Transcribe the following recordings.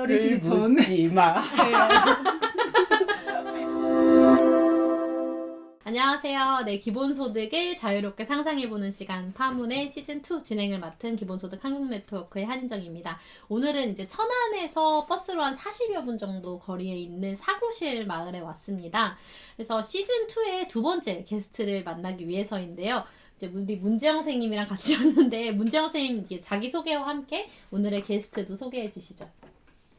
버리시기 전에 묻지 마세요. 안녕하세요. 네, 기본소득을 자유롭게 상상해보는 시간 파문의 시즌2 진행을 맡은 기본소득 한국네트워크의 한인정입니다. 오늘은 이제 천안에서 버스로 한 40여 분 정도 거리에 있는 사구실 마을에 왔습니다. 그래서 시즌2의 두 번째 게스트를 만나기 위해서인데요. 이제 우리 문재영 선생님이랑 같이 왔는데 문재영 선생님 자기소개와 함께 오늘의 게스트도 소개해 주시죠.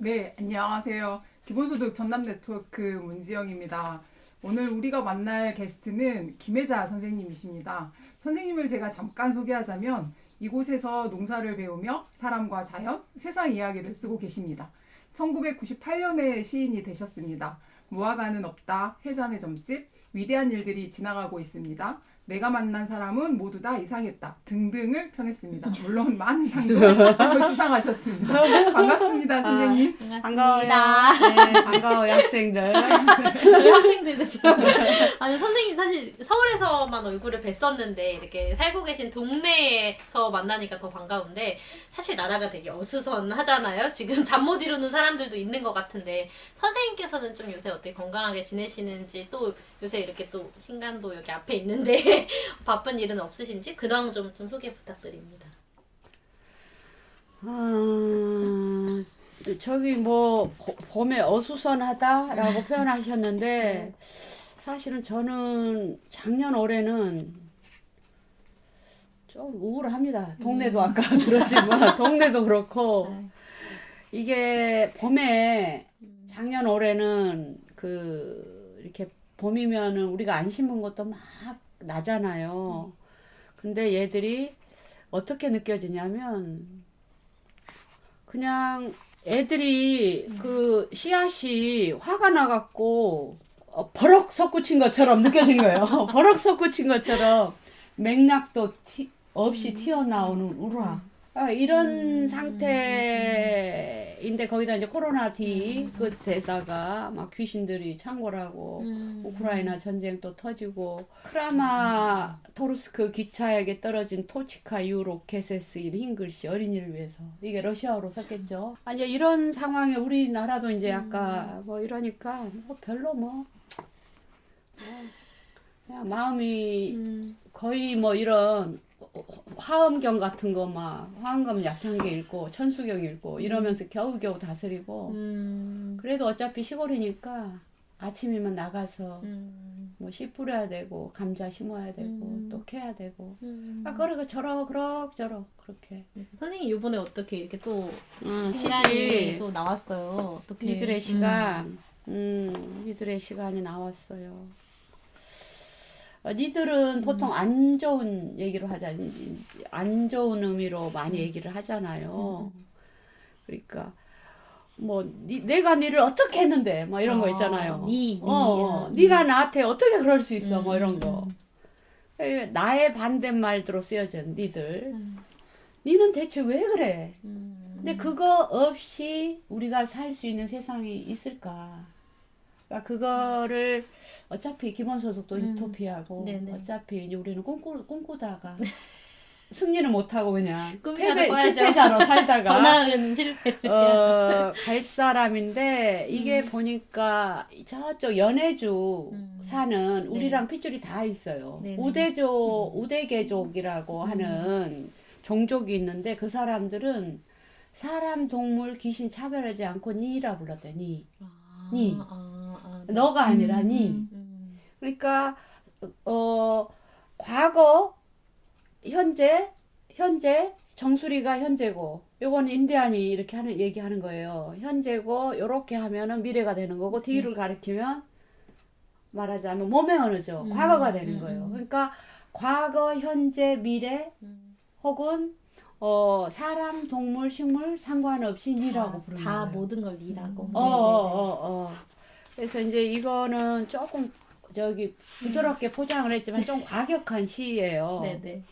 네, 안녕하세요. 기본소득 전남네트워크 문지영입니다. 오늘 우리가 만날 게스트는 김혜자 선생님이십니다. 선생님을 제가 잠깐 소개하자면 이곳에서 농사를 배우며 사람과 자연, 세상 이야기를 쓰고 계십니다. 1998년에 시인이 되셨습니다. 무화과는 없다, 해잔의 점집, 위대한 일들이 지나가고 있습니다. 내가 만난 사람은 모두 다 이상했다 등등을 펴냈습니다. 물론 많은 상도 수상하셨습니다. 반갑습니다, 선생님. 반가워요. 네, 반가워요, 학생들. 저희 학생들도 지금 아니 선생님 사실 서울에서만 얼굴을 뵀었는데 이렇게 살고 계신 동네에서 만나니까 더 반가운데 사실 나라가 되게 어수선하잖아요. 지금 잠 못 이루는 사람들도 있는 것 같은데 선생님께서는 좀 요새 어떻게 건강하게 지내시는지 또 요새 이렇게 또 신간도 여기 앞에 있는데 바쁜 일은 없으신지 그동 좀 소개 부탁드립니다. 저기 뭐 봄에 어수선하다라고 표현하셨는데 사실은 저는 작년 올해는 좀 우울합니다. 동네도 아까 들었지만 동네도 그렇고 이게 봄에 작년 올해는 이렇게 봄이면은 우리가 안 심은 것도 막 나잖아요. 근데 얘들이 어떻게 느껴지냐면 그냥 애들이 그 씨앗이 화가 나갖고 버럭 솟구친 것처럼 느껴지는 거예요. 버럭 솟구친 것처럼 맥락도 없이 튀어나오는 우라. 이런 상태인데 거기다 이제 코로나 뒤 끝에다가 막 귀신들이 창궐하고 우크라이나 전쟁 또 터지고 크라마토르스크 기차역에 떨어진 토치카 유 로켓에 쓰인 흰 글씨 어린이를 위해서 이게 러시아어로 썼겠죠. 아니 이런 상황에 우리나라도 이제 약간 뭐 이러니까 뭐 별로 그냥 마음이 거의 뭐 이런 화엄경 같은 거 막 화엄경 약창계 읽고 천수경 읽고 이러면서 겨우겨우 다스리고 그래도 어차피 시골이니까 아침이면 나가서 뭐 씨 뿌려야 되고 감자 심어야 되고 또 캐야 되고 그러고 그럭저럭 그렇게 선생님 이번에 어떻게 이렇게 또 시간이 시간이 또 나왔어요. 어떻게 니들의 시간 니들의 시간이 나왔어요. 니들은 보통 안 좋은 얘기를 하잖아요. 안 좋은 의미로 많이 얘기를 하잖아요. 그러니까 뭐 내가 니를 어떻게 했는데 뭐 이런 거 있잖아요. 네가 나한테 어떻게 그럴 수 있어 뭐 이런 거. 나의 반대말로 쓰여져 니들. 니는 대체 왜 그래? 근데 그거 없이 우리가 살 수 있는 세상이 있을까? 그러니까 그거를 어차피 기본소득도 유토피아고 어차피 이제 우리는 꿈꾸다가 승리는 못하고 그냥 실패자로 살다가 더 나은 실패를 갈 사람인데 이게 보니까 저쪽 연해주 사는 우리랑 핏줄이 다 있어요. 우대개족이라고 하는 종족이 있는데 그 사람들은 사람, 동물, 귀신 차별하지 않고 니라 불렀대. 니. 너가 아니라 니. 그러니까 과거, 현재 정수리가 현재고 요거는 인디안이 이렇게 얘기하는 거예요. 현재고 요렇게 하면은 미래가 되는 거고 뒤를 가리키면 말하자면 몸의 언어죠. 과거가 되는 거예요. 그러니까 과거, 현재, 미래 혹은 사람, 동물, 식물 상관없이 니라고 부르는 거예요. 다 모든 걸 니라고. 그래서 이제 이거는 조금 부드럽게 포장을 했지만 좀 과격한 시예요. 네네.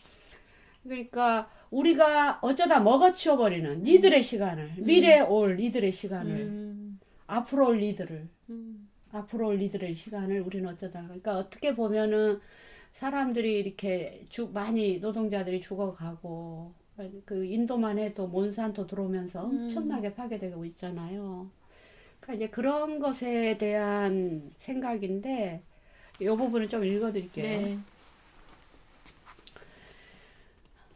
그러니까 우리가 어쩌다 먹어치워버리는 니들의 시간을, 미래에 올 니들의 시간을, 앞으로 올 니들의 시간을 우리는 어쩌다. 그러니까 어떻게 보면은 사람들이 이렇게 많이 노동자들이 죽어가고 그 인도만 해도 몬산토 들어오면서 엄청나게 파괴되고 있잖아요. 그러니까 이제 그런 것에 대한 생각인데 이 부분을 좀 읽어드릴게요. 네.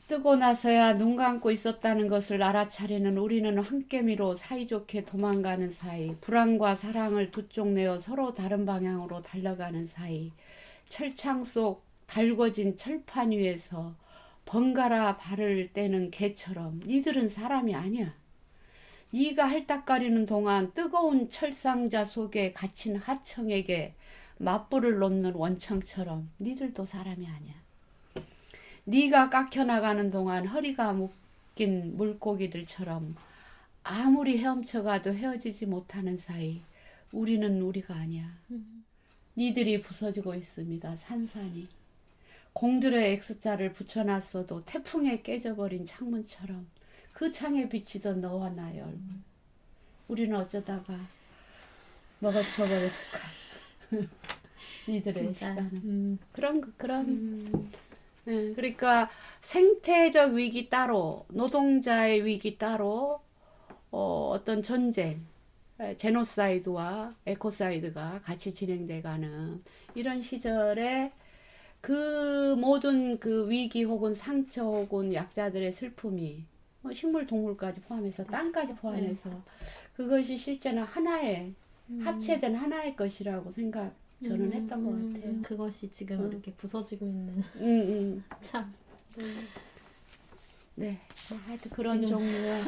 뜨고 나서야 눈 감고 있었다는 것을 알아차리는 우리는 한개미로 사이좋게 도망가는 사이, 불안과 사랑을 두 쪽 내어 서로 다른 방향으로 달려가는 사이, 철창 속 달궈진 철판 위에서 번갈아 발을 떼는 개처럼 니들은 사람이 아니야. 네가 할딱거리는 동안 뜨거운 철상자 속에 갇힌 하청에게 맞불을 놓는 원청처럼 니들도 사람이 아니야. 네가 깎여나가는 동안 허리가 묶인 물고기들처럼 아무리 헤엄쳐가도 헤어지지 못하는 사이 우리는 우리가 아니야. 니들이 부서지고 있습니다. 산산이. 공들의 X자를 붙여놨어도 태풍에 깨져버린 창문처럼 그 창에 비치던 너와 나의 얼굴. 우리는 어쩌다가 먹어쳐버렸을까. 니들의 진짜. 시간은. 그런 그러니까 생태적 위기 따로, 노동자의 위기 따로, 어떤 전쟁, 제노사이드와 에코사이드가 같이 진행돼가는 이런 시절에 그 모든 그 위기 혹은 상처 혹은 약자들의 슬픔이 식물, 동물까지 포함해서 땅까지 포함해서 그것이 실제는 하나의 합체된 하나의 것이라고 저는 했던 것 같아요. 그것이 지금 이렇게 부서지고 있는 참. 네, 하여튼 그런 지금 종류의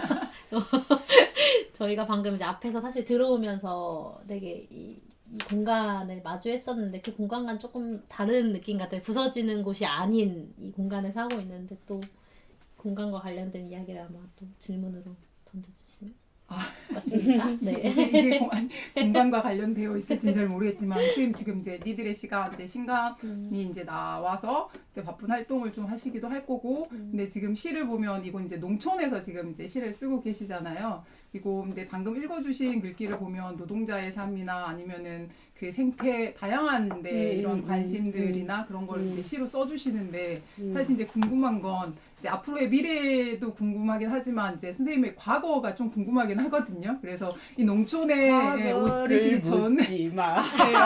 저희가 방금 이제 앞에서 사실 들어오면서 되게 이 공간을 마주했었는데 그 공간과는 조금 다른 느낌 같아요. 부서지는 곳이 아닌 이 공간에서 하고 있는데 또 공간과 관련된 이야기를 아마 또 질문으로 던져주시면 맞습니다. 네. 이게 공간과 관련되어 있을지는 잘 모르겠지만 선생님 지금 이제 니들의 시간 이제 신간이 이제 나와서 이제 바쁜 활동을 좀 하시기도 할 거고 근데 지금 시를 보면 이건 이제 농촌에서 지금 이제 시를 쓰고 계시잖아요. 이거 근데 방금 읽어주신 글귀를 보면 노동자의 삶이나 아니면은 그 생태 다양한 데 이런 관심들이나 그런 걸 이제 시로 써주시는데 사실 이제 궁금한 건 이제 앞으로의 미래도 궁금하긴 하지만 이제 선생님의 과거가 좀 궁금하긴 하거든요. 그래서 이 농촌에 오시기 전 묻지 마세요.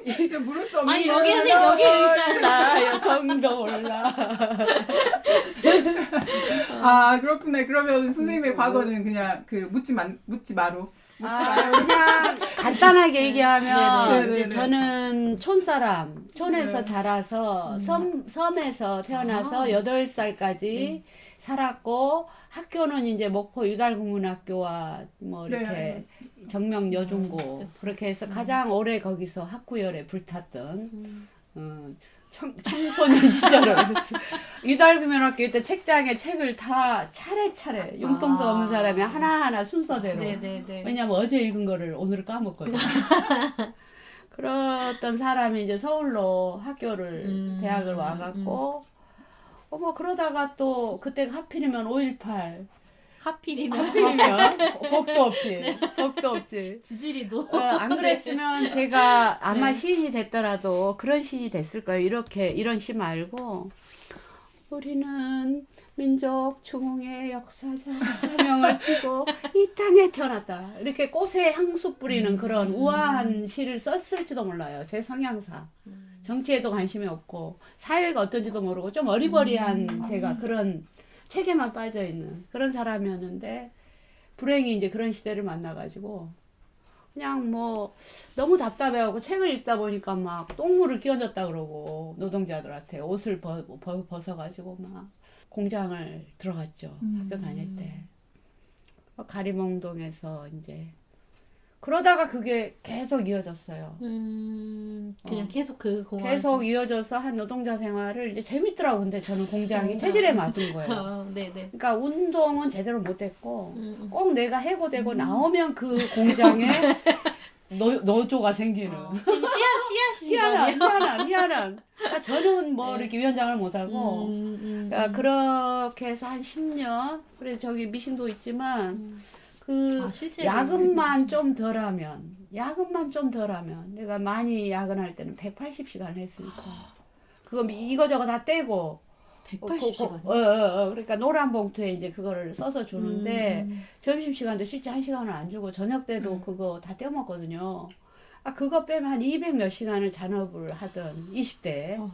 이제 물을 수 없는 아니 거예요. 여기 있잖아. 여성도 올라. 아 그렇구나. 그러면 선생님의 과거는 그냥 그 묻지 마로. 그냥 간단하게 얘기하면 네네. 이제 네네네. 저는 촌사람, 촌에서 네. 자라서 섬에서 태어나서 8살까지 살았고 학교는 이제 목포 유달국문학교와 뭐 이렇게 네. 정명 여중고 그쵸. 그렇게 해서 가장 오래 거기서 학구열에 불탔던 청소년 시절을 유달국문학교 때 책장에 책을 다 차례차례 융통성 없는 사람이 하나하나 순서대로 네네네. 왜냐면 어제 읽은 거를 오늘 까먹거든. 그랬던 사람이 이제 서울로 학교를 대학을 와갖고 뭐 그러다가 또 그때 하필이면 5.18 하필이면 복도 없지. 복도 없지. 지지리도 안 그랬으면 제가 아마 시인이 됐더라도 그런 시인이 됐을 거예요. 이런 시 말고 우리는 민족 중흥의 역사적 사명을 띠고 이 땅에 태어났다. 이렇게 꽃에 향수 뿌리는 그런 우아한 시를 썼을지도 몰라요. 제 성향상. 정치에도 관심이 없고 사회가 어떤지도 모르고 좀 어리버리한 제가 그런 책에만 빠져있는 그런 사람이었는데 불행히 이제 그런 시대를 만나가지고 그냥 뭐 너무 답답해하고 책을 읽다 보니까 막 똥물을 끼얹었다 그러고 노동자들한테 옷을 벗어가지고 막 공장을 들어갔죠. 학교 다닐 때. 가리몽동에서 이제 그러다가 그게 계속 이어졌어요. 그냥 계속 그 공간 계속 이어져서 한 노동자 생활을 이제 재밌더라고. 근데 저는 공장이 체질에 맞은 거예요. 네네. 그러니까 운동은 제대로 못했고 꼭 내가 해고되고 나오면 그 공장에 노조가 생기는 희한한. 그러니까 저는 뭐 이렇게 위원장을 못하고 그러니까 그렇게 해서 한 10년 그래서 저기 미신도 있지만 그 야근만 좀 덜하면 내가 많이 야근할 때는 180시간을 했으니까 그거 이거저거 다 떼고 180시간이요? 그러니까 노란 봉투에 이제 그거를 써서 주는데 점심시간도 실제 1시간을 안 주고 저녁 때도 그거 다 떼먹거든요. 아, 그거 빼면 한 200 몇 시간을 잔업을 하던 20대.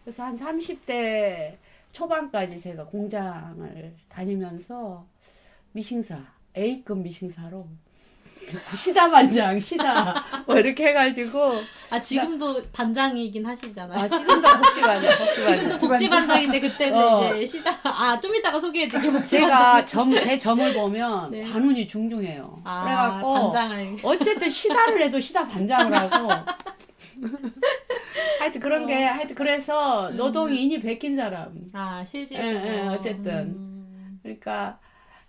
그래서 한 30대 초반까지 제가 공장을 다니면서 미싱사, A급 미싱사로 시다 반장, 시다 뭐 이렇게 해가지고 아, 지금도 반장이긴 하시잖아요. 아 지금도 복지반장. 지금도 복지반장인데 그때는 이제 시다. 아, 좀 이따가 소개해드릴게요. 제가 제 점을 보면 네. 관운이 중중해요. 아, 그래갖고 반장을. 어쨌든 시다를 해도 시다 반장을 하고 하여튼 그런 게 하여튼 그래서 노동이 인이 베낀 사람. 아, 실질에서. 예, 어쨌든. 그러니까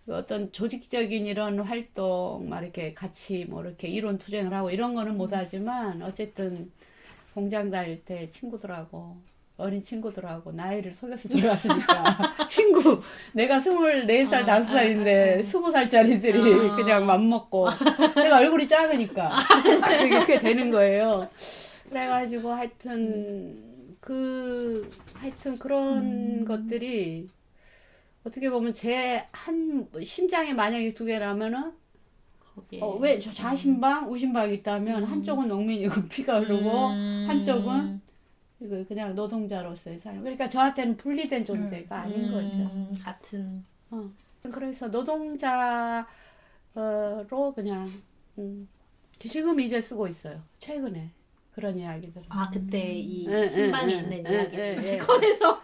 그 어떤 조직적인 이런 활동 막 이렇게 같이 뭐 이렇게 이론 투쟁을 하고 이런 거는 못하지만 어쨌든 공장 다닐 때 친구들하고 어린 친구들하고 나이를 속여서 들어갔으니까 친구 내가 24살 5살인데 20살짜리들이 그냥 맘먹고 제가 얼굴이 작으니까 그게 되는 거예요. 그래가지고 하여튼 그런 것들이 어떻게 보면 제 한 심장에 만약에 2개라면은 거기에. 왜 좌심방, 우심방이 있다면 한쪽은 농민이고 피가 흐르고 한쪽은 이거 그냥 노동자로서의 삶. 그러니까 저한테는 분리된 존재가 아닌 거죠. 같은. 그래서 노동자로 그냥 지금 이제 쓰고 있어요. 최근에 그런 이야기들. 아, 그때 이 응, 신방이 응, 있는 응, 이야기. 응, 제 응. 거에서.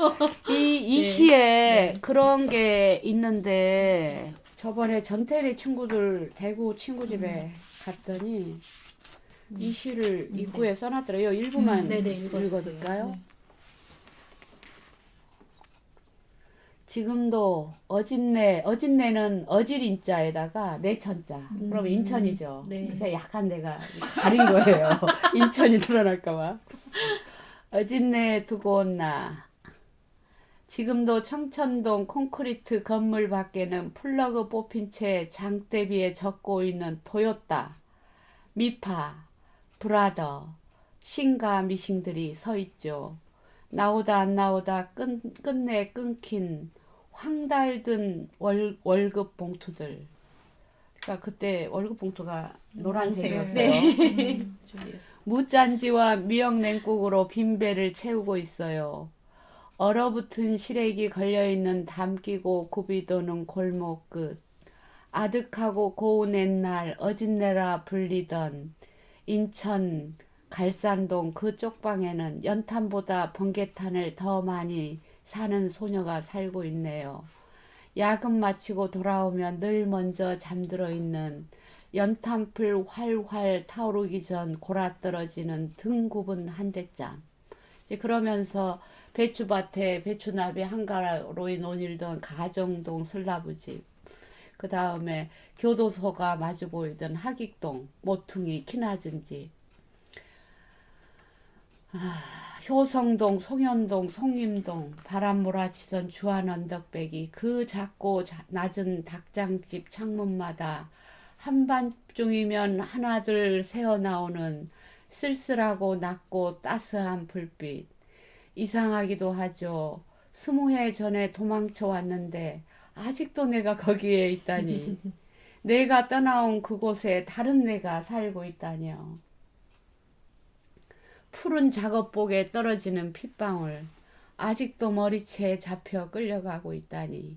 이 네. 시에 네. 그런 게 있는데 저번에 전태리 친구들 대구 친구 집에 갔더니 이 시를 입구에 써놨더라고요. 일부만 네네, 읽어주세요. 읽어줄까요? 네. 지금도 어진내는 어질인자에다가 내천자. 그러면 인천이죠. 네. 그러니까 약간 내가 가린 거예요. 인천이 드러날까봐. 어진내 두고 온나. 지금도 청천동 콘크리트 건물 밖에는 플러그 뽑힌 채 장대비에 적고 있는 토요타, 미파, 브라더, 신가 미싱들이 서 있죠. 나오다 안 나오다 끝내 끊긴 황달든 월급 봉투들. 그러니까 그때 월급 봉투가 노란색이었어요. 네. 무짠지와 미역냉국으로 빈배를 채우고 있어요. 얼어붙은 시래기 걸려있는 담기고 굽이 도는 골목 끝. 아득하고 고운 옛날 어진내라 불리던 인천 갈산동 그 쪽방에는 연탄보다 번개탄을 더 많이 사는 소녀가 살고 있네요. 야근 마치고 돌아오면 늘 먼저 잠들어 있는 연탄불 활활 타오르기 전 골아떨어지는 등 굽은 한 대짱. 이제 그러면서 배추밭에 배추나비 한가로이 논일던 가정동 슬라브집. 그 다음에 교도소가 마주 보이던 하객동 모퉁이 키낮은 집. 효성동, 송현동, 송림동, 바람 몰아치던 주한 언덕배기, 그 작고 낮은 닭장집 창문마다 한밤중이면 하나둘 새어나오는 쓸쓸하고 낮고 따스한 불빛. 이상하기도 하죠. 20해 전에 도망쳐 왔는데 아직도 내가 거기에 있다니. 내가 떠나온 그곳에 다른 내가 살고 있다니요. 푸른 작업복에 떨어지는 핏방울, 아직도 머리채에 잡혀 끌려가고 있다니.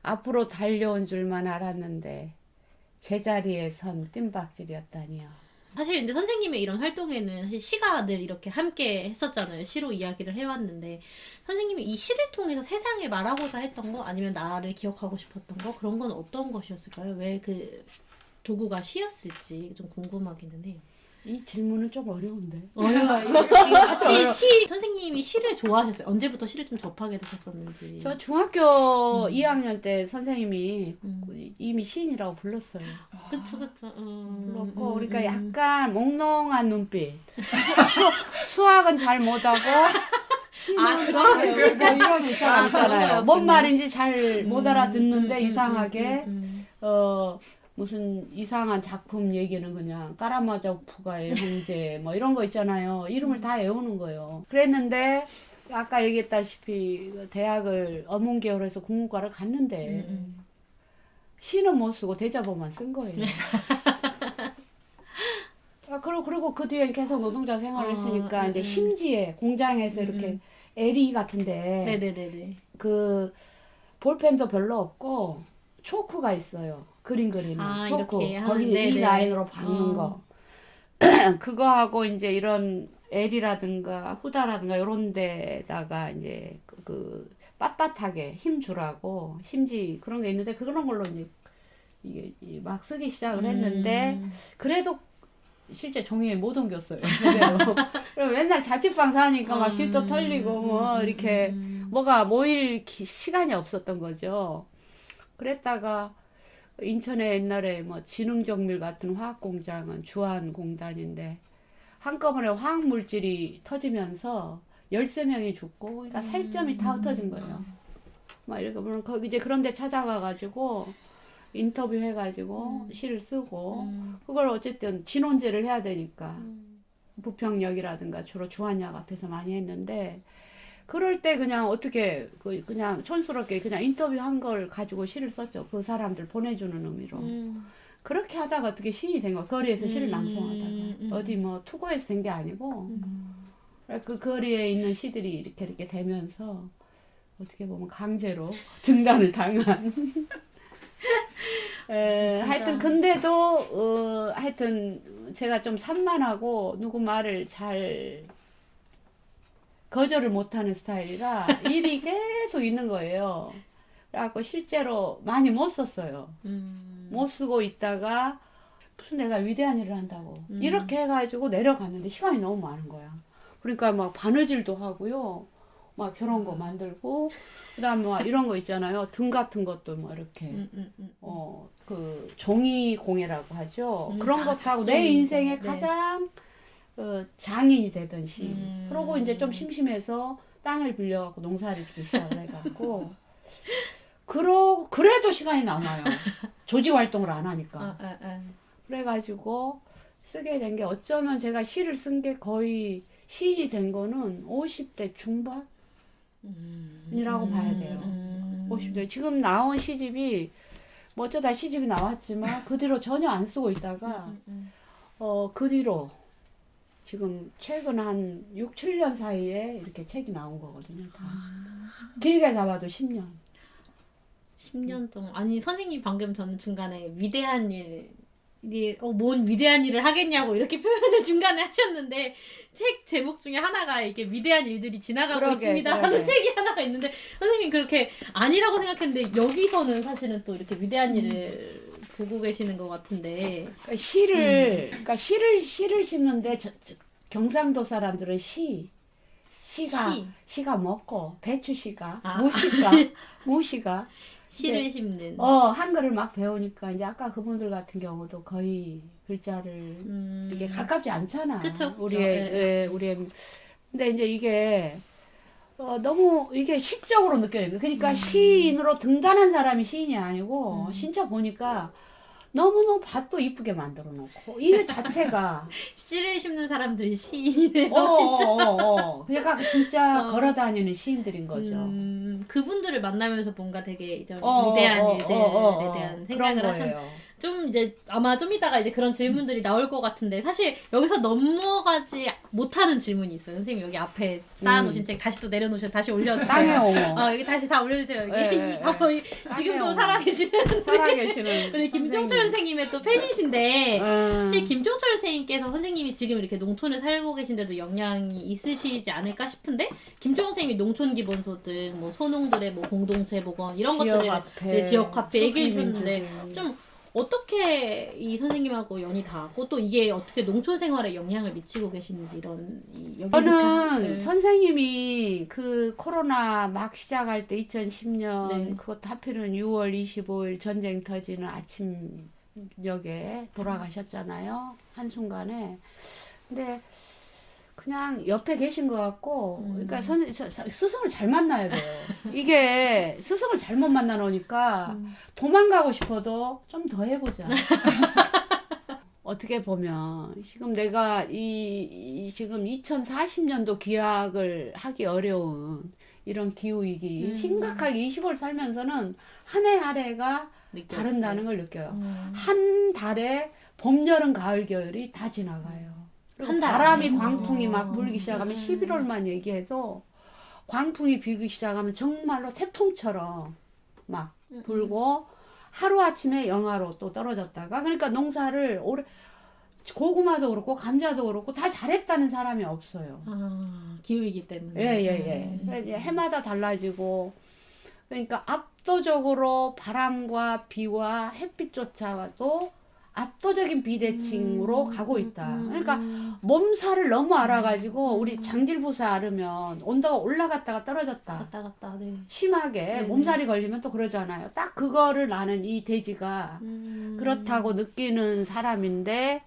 앞으로 달려온 줄만 알았는데 제자리에 선 뜀박질이었다니요. 사실 이제 선생님의 이런 활동에는 사실 시가 늘 이렇게 함께 했었잖아요. 시로 이야기를 해왔는데 선생님이 이 시를 통해서 세상에 말하고자 했던 거 아니면 나를 기억하고 싶었던 거 그런 건 어떤 것이었을까요? 왜 그 도구가 시였을지 좀 궁금하기는 해요. 이 질문은 좀 어려운데. 같이 선생님이 시를 좋아하셨어요? 언제부터 시를 좀 접하게 되셨었는지. 저 중학교 2학년 때 선생님이 이미 시인이라고 불렀어요. 그쵸. 불렀고, 그러니까 약간 몽롱한 눈빛. 수학은 잘 못하고, 그런 뭐 이런 사람 있잖아요. 뭔 말인지 잘 못 알아듣는데 이상하게, 무슨 이상한 작품 얘기는 그냥 까라마조프가의 형제 뭐 이런 거 있잖아요. 이름을 다 외우는 거예요. 그랬는데 아까 얘기했다시피 그 대학을 어문계열로 해서 국문과를 갔는데 시는 못 쓰고 대자보만 쓴 거예요. 그리고 그 뒤엔 계속 노동자 생활을 했으니까 이제 심지에 공장에서 이렇게 에리 같은데 네네네네. 그 볼펜도 별로 없고 초크가 있어요. 그림 그리는 아, 초크. 이렇게 하는, 거기 이 네네. 라인으로 박는 거. 그거 하고 이제 이런 L이라든가 후다라든가 이런 데다가 이제 그 빳빳하게 힘 주라고 심지 그런 게 있는데 그런 걸로 이제 이게 막 쓰기 시작을 했는데 그래도 실제 종이에 못 옮겼어요. 제대로. 그리고 맨날 자취방 사니까 막 집도 털리고 뭐 이렇게 뭐가 모일 시간이 없었던 거죠. 그랬다가 인천에 옛날에 뭐 진흥정밀 같은 화학공장은 주한공단인데 한꺼번에 화학물질이 터지면서 13명이 죽고 그러니까 살점이 다 흩어진 거예요. 막 이렇게 보면 거기 이제 그런 데 찾아가가지고 인터뷰 해가지고 시를 쓰고 그걸 어쨌든 진원제를 해야 되니까 부평역이라든가 주로 주한역 앞에서 많이 했는데 그럴 때 그냥 어떻게 그냥 촌스럽게 그냥 인터뷰한 걸 가지고 시를 썼죠. 그 사람들 보내주는 의미로. 그렇게 하다가 어떻게 시인이 된 거야. 거리에서 시를 낭송하다가 어디 뭐 투고해서 된 게 아니고 그 거리에 있는 시들이 이렇게 되면서 어떻게 보면 강제로 등단을 당한. 하여튼 근데도 하여튼 제가 좀 산만하고 누구 말을 잘 거절을 못하는 스타일이라 일이 계속 있는 거예요. 그래갖고 실제로 많이 못 썼어요. 못 쓰고 있다가 무슨 내가 위대한 일을 한다고 이렇게 해가지고 내려갔는데 시간이 너무 많은 거야. 그러니까 막 바느질도 하고요. 막 저런 거 만들고 그다음에 막 이런 거 있잖아요. 등 같은 것도 뭐 이렇게 그 종이 공예라고 하죠. 그런 것도 하고 내 인생의 가장 장인이 되던 시. 그러고 이제 좀 심심해서 땅을 빌려갖고 농사를 짓기 시작을 해갖고 그래도 시간이 남아요. 조직 활동을 안 하니까. 그래가지고 쓰게 된 게 어쩌면 제가 시를 쓴 게 거의 시인이 된 거는 50대 중반이라고 봐야 돼요. 50대. 지금 나온 시집이 뭐 어쩌다 시집이 나왔지만 그 뒤로 전혀 안 쓰고 있다가 그 뒤로 지금 최근 한 6, 7년 사이에 이렇게 책이 나온 거거든요. 다. 길게 잡아도 10년. 10년 동안. 아니, 선생님 방금 저는 중간에 위대한 뭔 위대한 일을 하겠냐고 이렇게 표현을 중간에 하셨는데, 책 제목 중에 하나가 이렇게 위대한 일들이 지나가고 있습니다 하는 책이 하나가 있는데, 선생님 그렇게 아니라고 생각했는데, 여기서는 사실은 또 이렇게 위대한 일을 보고 계시는 것 같은데. 그러니까 시를 심는데 경상도 사람들은 시가 먹고 배추씨가 무시가 시를 네. 심는. 한글을 막 배우니까 이제 아까 그분들 같은 경우도 거의 글자를 이게 가깝지 않잖아. 그쵸. 우리의 근데 이제 이게 너무 이게 시적으로 느껴요. 그러니까 시인으로 등단한 사람이 시인이 아니고 진짜 보니까 너무너무 밭도 이쁘게 만들어 놓고 이게 자체가 씨를 심는 사람들이 시인이네요, 진짜. 그러니까 진짜 걸어다니는 시인들인 거죠. 그분들을 만나면서 뭔가 되게 이제 위대한 일들에 대한 생각을 하셨는데, 좀 이제 아마 좀 이따가 이제 그런 질문들이 나올 것 같은데, 사실 여기서 넘어가지 못하는 질문이 있어요. 선생님 여기 앞에 쌓아놓으신 책 다시 또 내려놓으셔, 다시 올려주세요. 땅에 옹어. 여기 다시 다 올려주세요. 여기 네, 바로 지금도 옹어. 살아계시는 우리 김종철 선생님의 또 팬이신데, 사실 김종철 선생님께서 선생님이 지금 이렇게 농촌에 살고 계신데도 영향이 있으시지 않을까 싶은데, 김종철 선생님이 농촌 기본소득, 뭐 소농들의 뭐 공동체 보건 이런 것들을 지역 화폐 얘기해 주셨는데, 좀 어떻게 이 선생님하고 연이 닿았고 또 이게 어떻게 농촌 생활에 영향을 미치고 계시는지 이런 저는 선생님이 그 코로나 막 시작할 때 2010년 그것도 하필은 6월 25일 전쟁 터지는 아침녘에 돌아가셨잖아요. 한순간에. 근데 그냥 옆에 계신 것 같고, 그러니까 스승을 잘 만나야 돼요. 이게 스승을 잘못 만나 놓으니까 도망가고 싶어도 좀 더 해보자. 어떻게 보면 지금 내가 지금 2040년도 기약을 하기 어려운 이런 기후위기 심각하게 20월 살면서는 한 해 한 해가 느꼈어요. 다른다는 걸 느껴요. 한 달에 봄, 여름, 가을, 겨울이 다 지나가요. 그리고 한 달 바람이 안에. 광풍이 막 불기 시작하면 11월만 얘기해도 광풍이 불기 시작하면 정말로 태풍처럼 막 불고 하루아침에 영하로 또 떨어졌다가 그러니까 농사를 올해 고구마도 그렇고 감자도 그렇고 다 잘했다는 사람이 없어요. 기후이기 때문에. 예. 그래서 이제 해마다 달라지고 그러니까 압도적으로 바람과 비와 햇빛조차도 압도적인 비대칭으로 가고 있다. 그러니까 몸살을 너무 알아가지고 우리 장질부사 앓으면 온도가 올라갔다가 떨어졌다. 갔다 갔다. 네. 심하게 네네. 몸살이 걸리면 또 그러잖아요. 딱 그거를 나는 이 돼지가 그렇다고 느끼는 사람인데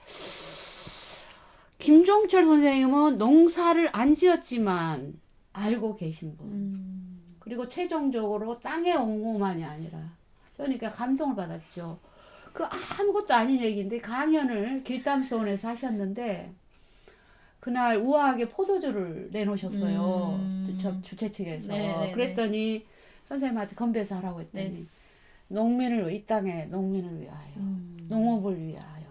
김종철 선생님은 농사를 안 지었지만 알고 계신 분. 그리고 최종적으로 땅의 옹호만이 아니라 그러니까 감동을 받았죠. 그 아무것도 아닌 얘기인데 강연을 길담소원에서 하셨는데 그날 우아하게 포도주를 내놓으셨어요. 주최 측에서. 네네네. 그랬더니 선생님한테 건배사 하라고 했더니 네. 농민을 이 땅에 농민을 위하여 농업을 위하여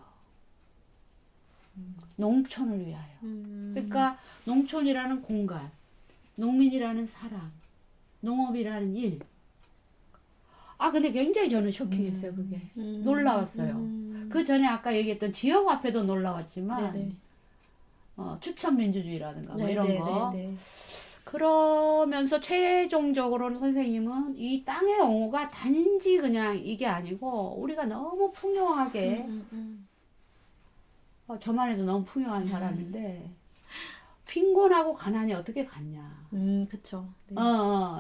농촌을 위하여 그러니까 농촌이라는 공간 농민이라는 사람 농업이라는 일 근데 굉장히 저는 쇼킹했어요. 그게 놀라웠어요. 그 전에 아까 얘기했던 지역 화폐도 놀라웠지만 네네. 추천 민주주의라든가 뭐 네네. 이런 거 네네. 그러면서 최종적으로는 선생님은 이 땅의 옹호가 단지 그냥 이게 아니고 우리가 너무 풍요하게 저만 해도 너무 풍요한 사람인데 빈곤하고 가난이 어떻게 같냐 그쵸. 네.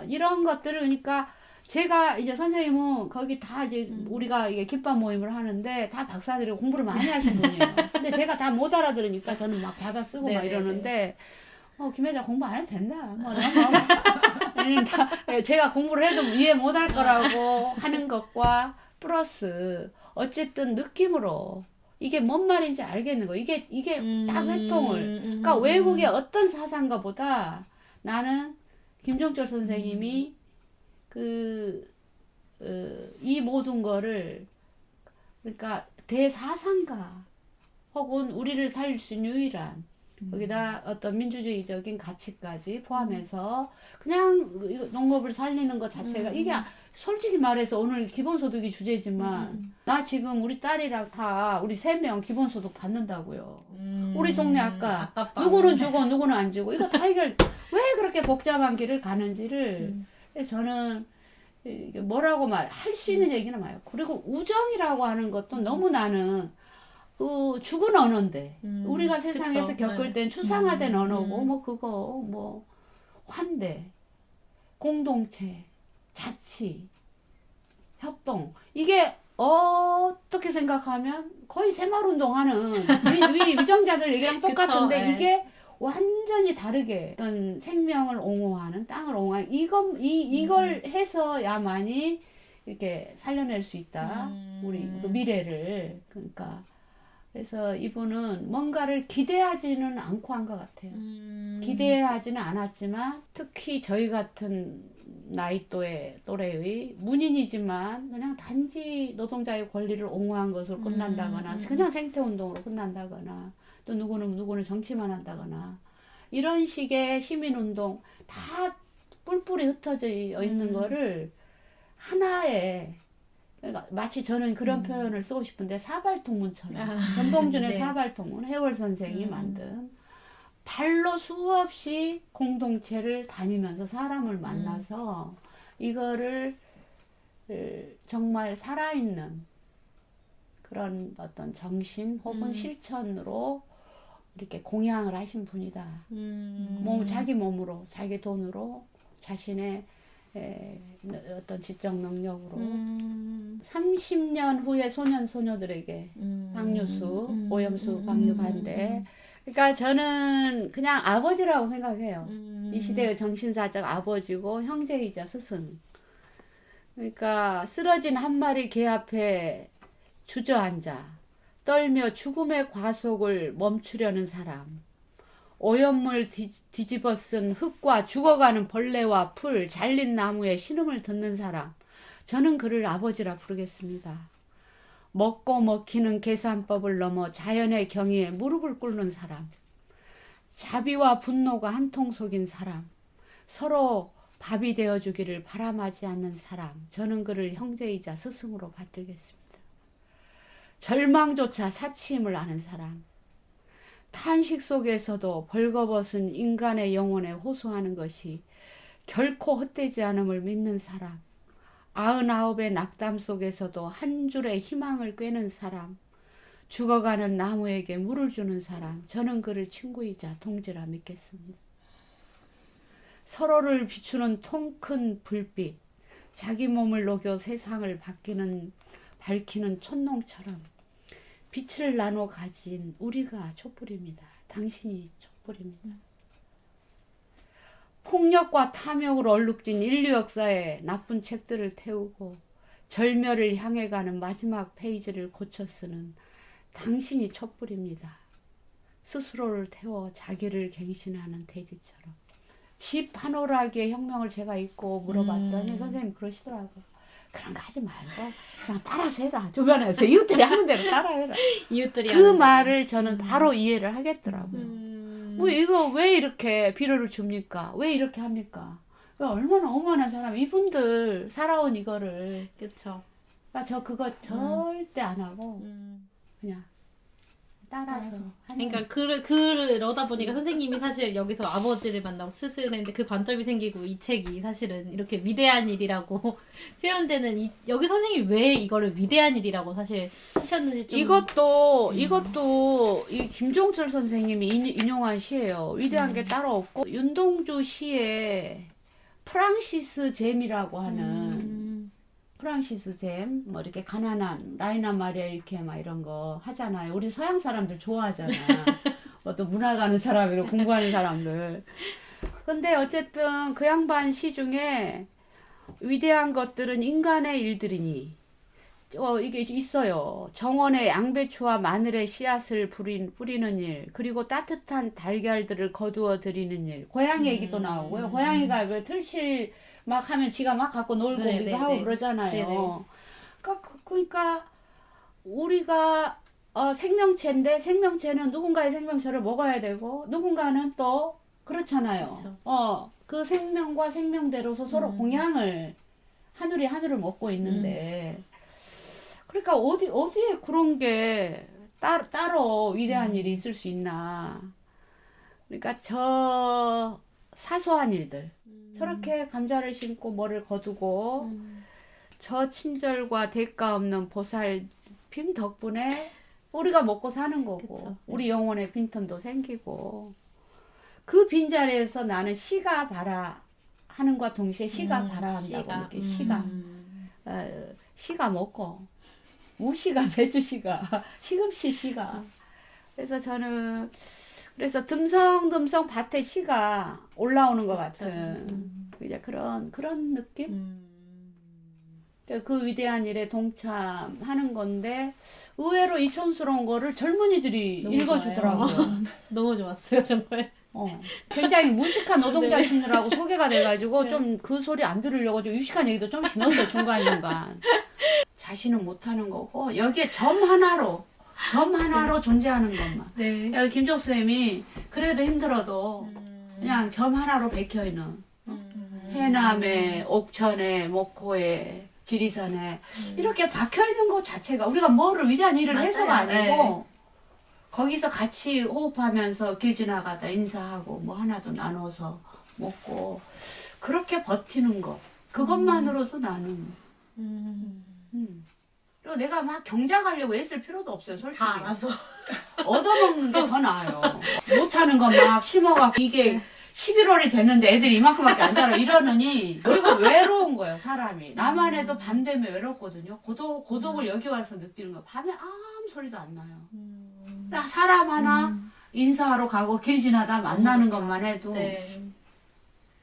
이런 것들을 그러니까 제가 이제 선생님은 거기 다 이제 우리가 이게 kit밥 모임을 하는데 다 박사들이 공부를 많이 하신 분이에요. 근데 제가 다 못 알아들으니까 저는 막 받아 쓰고 막 네네네. 이러는데 김혜자 공부 안 해도 된다. 뭐 제가 공부를 해도 이해 못 할 거라고 하는 것과 플러스 어쨌든 느낌으로 이게 뭔 말인지 알겠는 거. 이게 딱 회통을. 그러니까 외국의 어떤 사상가보다 나는 김종철 선생님이 이 모든 거를 그러니까 대사상가 혹은 우리를 살릴 수 있는 유일한 거기다 어떤 민주주의적인 가치까지 포함해서 그냥 농업을 살리는 것 자체가 이게 솔직히 말해서 오늘 기본소득이 주제지만 나 지금 우리 딸이랑 다 우리 3명 기본소득 받는다고요. 우리 동네 아까 누구는 주고 누구는 안 주고 이거 다 해결 왜 그렇게 복잡한 길을 가는지를 저는 이게 뭐라고 할 수 있는 얘기는 많아요. 그리고 우정이라고 하는 것도 너무 나는 죽은 언어인데 우리가 세상에서 그쵸. 겪을 땐 추상화된 언어고 뭐 그거 뭐 환대, 공동체, 자치, 협동 이게 어떻게 생각하면 거의 새마을운동하는 위정자들 얘기랑 똑같은데 그쵸, 네. 이게 완전히 다르게 어떤 생명을 옹호하는 땅을 옹호하는 이걸 해서야만이 이렇게 살려낼 수 있다. 우리 그 미래를 그러니까 그래서 이분은 뭔가를 기대하지는 않고 한 것 같아요. 기대하지는 않았지만 특히 저희 같은 나이 또래의 문인이지만 그냥 단지 노동자의 권리를 옹호한 것으로 끝난다거나 그냥 생태운동으로 끝난다거나 또 누구는 정치만 한다거나 이런 식의 시민운동 다 뿔뿔이 흩어져 있는 거를 하나의 그러니까 마치 저는 그런 표현을 쓰고 싶은데 사발통문처럼 전봉준의 네. 사발통문 해월 선생이 만든 발로 수없이 공동체를 다니면서 사람을 만나서 이거를 정말 살아있는 그런 어떤 정신 혹은 실천으로 이렇게 공양을 하신 분이다. 자기 몸으로 자기 돈으로 자신의 어떤 지적 능력으로 30년 후에 소년소녀들에게 박유수, 오염수, 박류 반대. 그러니까 저는 그냥 아버지라고 생각해요. 이 시대의 정신사적 아버지고 형제이자 스승. 그러니까 쓰러진 한 마리 개 앞에 주저앉아 떨며 죽음의 과속을 멈추려는 사람, 오염물 뒤집어 쓴 흙과 죽어가는 벌레와 풀, 잘린 나무에 신음을 듣는 사람, 저는 그를 아버지라 부르겠습니다. 먹고 먹히는 계산법을 넘어 자연의 경의에 무릎을 꿇는 사람, 자비와 분노가 한통 속인 사람, 서로 밥이 되어주기를 바람하지 않는 사람, 저는 그를 형제이자 스승으로 받들겠습니다. 절망조차 사치임을 아는 사람, 탄식 속에서도 벌거벗은 인간의 영혼에 호소하는 것이 결코 헛되지 않음을 믿는 사람, 99의 낙담 속에서도 한 줄의 희망을 꿰는 사람, 죽어가는 나무에게 물을 주는 사람, 저는 그를 친구이자 동지라 믿겠습니다. 서로를 비추는 통큰 불빛, 자기 몸을 녹여 세상을 밝히는 촛농처럼 빛을 나눠 가진 우리가 촛불입니다. 당신이 촛불입니다. 폭력과 탐욕으로 얼룩진 인류 역사에 나쁜 책들을 태우고 절멸을 향해 가는 마지막 페이지를 고쳐 쓰는 당신이 촛불입니다. 스스로를 태워 자기를 갱신하는 돼지처럼. 집 한 오락의 혁명을 제가 읽고 물어봤더니 선생님 그러시더라고요. 그런 거 하지 말고 그냥 따라서 해라. 주변에서 이웃들이 하는 대로 따라해라. 이웃들이 그 하는 말을 저는 바로 이해를 하겠더라고요. 뭐 이거 왜 이렇게 비료를 줍니까? 왜 이렇게 합니까? 얼마나 억울한 사람, 이분들 살아온 이거를. 그쵸. 저 그거 절대 안 하고 그냥 따라서 하는. 그러니까 그러다 보니까 선생님이 사실 여기서 아버지를 만나고 스승을 했는데 그 관점이 생기고 이 책이 사실은 이렇게 위대한 일이라고 표현되는 여기 선생님이 왜 이거를 위대한 일이라고 사실 하셨는지 좀 이것도 이 김종철 선생님이 인용한 시예요. 위대한 게 따로 없고 윤동주 시에 프랑시스 잼이라고 하는 프랑시스 잼, 뭐 이렇게 가난한 라이나 마리아 이렇게 막 이런 거 하잖아요. 우리 서양 사람들 좋아하잖아. 또 문화 가는 사람이고 공부하는 사람들. 근데 어쨌든 그 양반 시 중에 위대한 것들은 인간의 일들이니 이게 있어요. 정원에 양배추와 마늘의 씨앗을 뿌리는 일, 그리고 따뜻한 달걀들을 거두어 드리는 일. 고양이 얘기도 나오고요. 고양이가 왜 틀실 막 하면 지가 막 갖고 놀고 오기도 하고 그러잖아요. 그러니까 우리가 생명체인데 생명체는 누군가의 생명체를 먹어야 되고 누군가는 또 그렇잖아요. 그쵸. 그 생명과 생명대로서 서로 공양을 하늘을 먹고 있는데 그러니까 어디에 그런 게 따로 위대한 일이 있을 수 있나. 그러니까 저 사소한 일들 저렇게 감자를 심고 뭐를 거두고 저 친절과 대가 없는 보살핌 덕분에 우리가 먹고 사는 거고 그쵸. 우리 영혼의 빈틈도 생기고 그 빈자리에서 나는 시가 바라 하는과 동시에 시가 바라한다고 이렇게 시가 먹고 우시가 배주시가 시금씨 시가 그래서 저는 그래서 듬성듬성 밭에 시가 올라오는 것 같은 이제 그런 느낌? 그 위대한 일에 동참하는 건데 의외로 이 촌스러운 거를 젊은이들이 읽어주더라고요. 너무 좋았어요 정말. 굉장히 무식한 노동자신이라고 소개가 돼가지고 좀 그 소리 안 들으려고 좀 유식한 얘기도 좀씩 넣었어요 중간중간. 자신은 못하는 거고 여기에 점 하나로 존재하는 것만. 네. 여기 김종수 쌤이 그래도 힘들어도 그냥 점 하나로 박혀있는 해남에 옥천에 목포에 지리산에 이렇게 박혀있는 것 자체가 우리가 뭐를 위대한 일을 맞아요. 해서가 아니고 네. 거기서 같이 호흡하면서 길 지나가다 인사하고 뭐 하나도 나눠서 먹고 그렇게 버티는 것 그것만으로도 나는 그리고 내가 막 경작하려고 애쓸 필요도 없어요 솔직히. 다 알아서. 얻어먹는 게 더 나아요. 못하는 건 막 심어갖고 이게 11월이 됐는데 애들이 이만큼밖에 안 자라 이러느니 그리고 외로운 거예요 사람이. 나만 해도 밤 되면 외롭거든요. 고독을 여기 와서 느끼는 거예요. 밤에 아무 소리도 안 나요. 사람 하나 인사하러 가고 길 지나다 만나는 것만 해도 네.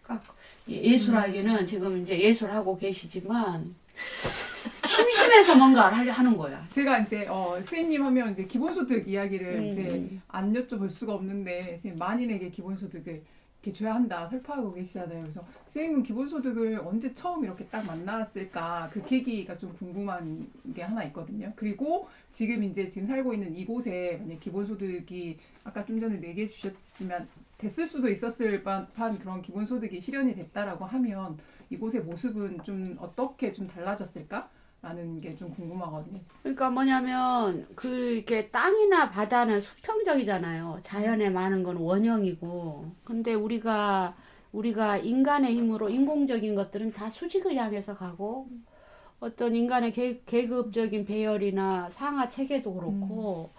그러니까 예술하기는 지금 이제 예술하고 계시지만 심심해서 뭔가를 하려 하는 거야. 제가 이제 선생님 하면 이제 기본소득 이야기를 이제 음. 안 여쭤볼 수가 없는데 선생님 만인에게 기본소득을 이렇게 줘야 한다 설파하고 계시잖아요. 그래서 선생님은 기본소득을 언제 처음 이렇게 딱 만났을까 그 계기가 좀 궁금한 게 하나 있거든요. 그리고 지금 살고 있는 이곳에 만약 기본소득이 아까 좀 전에 얘기해 주셨지만 됐을 수도 있었을 법한 그런 기본소득이 실현이 됐다라고 하면 이곳의 모습은 좀 어떻게 좀 달라졌을까? 라는 게 좀 궁금하거든요. 그러니까 뭐냐면 이렇게 땅이나 바다는 수평적이잖아요. 자연에 많은 건 원형이고. 근데 우리가 인간의 힘으로 인공적인 것들은 다 수직을 향해서 가고 어떤 인간의 계급적인 배열이나 상하 체계도 그렇고.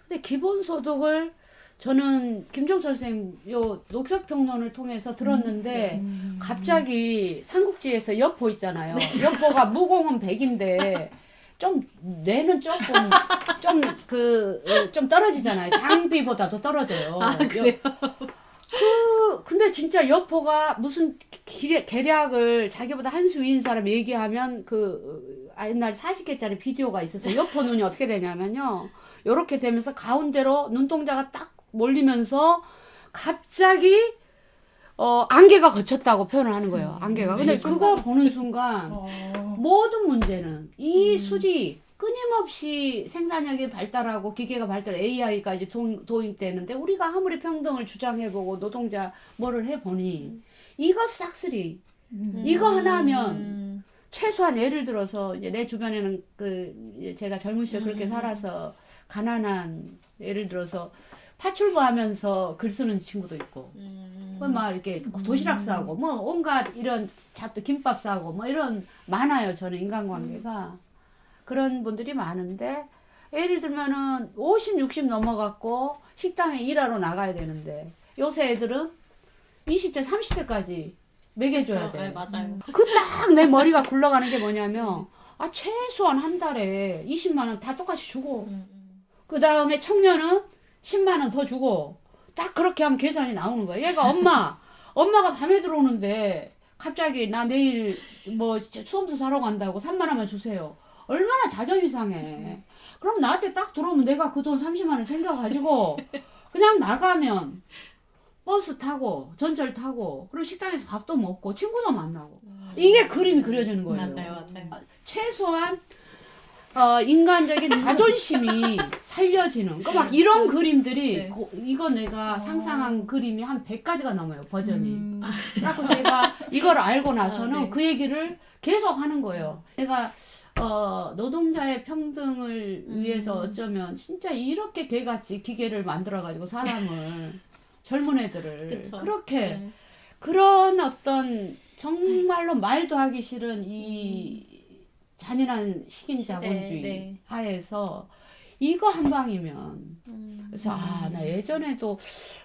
근데 기본소득을 저는 김종철 선생님 요 녹색평론을 통해서 들었는데 갑자기 삼국지에서 여포 있잖아요. 여포가 무공은 100인데 좀 뇌는 좀 떨어지잖아요. 장비보다도 떨어져요. 그래요? 근데 진짜 여포가 무슨 계략을 자기보다 한 수 위인 사람 얘기하면 옛날 40개짜리 비디오가 있어서 여포 눈이 어떻게 되냐면요. 요렇게 되면서 가운데로 눈동자가 딱 몰리면서 갑자기 안개가 걷혔다고 표현을 하는 거예요. 안개가. 근데 그거 보는 순간 모든 문제는 이 수직 끊임없이 생산력이 발달하고 기계가 발달, AI까지 도입되는데 우리가 아무리 평등을 주장해보고 노동자 뭐를 해보니 이거 싹쓸이 이거 하나 하면 최소한 예를 들어서 이제 내 주변에는 제가 젊은 시절 그렇게 살아서 가난한 예를 들어서 파출부 하면서 글 쓰는 친구도 있고 막 이렇게 도시락 싸고 뭐 온갖 이런 잡도 김밥 싸고 뭐 이런 많아요. 저는 인간관계가 그런 분들이 많은데 예를 들면은 50, 60 넘어갔고 식당에 일하러 나가야 되는데 요새 애들은 20대, 30대까지 먹여줘야 돼. 네, 맞아요. 딱 내 머리가 굴러가는 게 뭐냐면 최소한 한 달에 20만 원 다 똑같이 주고 그 다음에 청년은 10만 원 더 주고 딱 그렇게 하면 계산이 나오는 거야. 얘가 엄마가 밤에 들어오는데 갑자기 나 내일 뭐 수험서 사러 간다고 3만 원만 주세요. 얼마나 자존심 상해. 그럼 나한테 딱 들어오면 내가 그 돈 30만 원 챙겨가지고 그냥 나가면 버스 타고 전철 타고 그리고 식당에서 밥도 먹고 친구도 만나고 이게 그림이 그려지는 거예요. 맞아요. 최소한 인간적인 자존심이 살려지는 막 이런 그림들이 네. 이거 내가 상상한 그림이 한 100가지가 넘어요. 버전이. 그래서 제가 이걸 알고 나서는 네. 그 얘기를 계속 하는 거예요. 내가 노동자의 평등을 위해서 어쩌면 진짜 이렇게 개같이 기계를 만들어가지고 사람을 젊은 애들을 그쵸. 그렇게 그런 어떤 정말로 말도 하기 싫은 이 잔인한 식인 자본주의 네. 하에서 이거 한 방이면 그래서 나 예전에도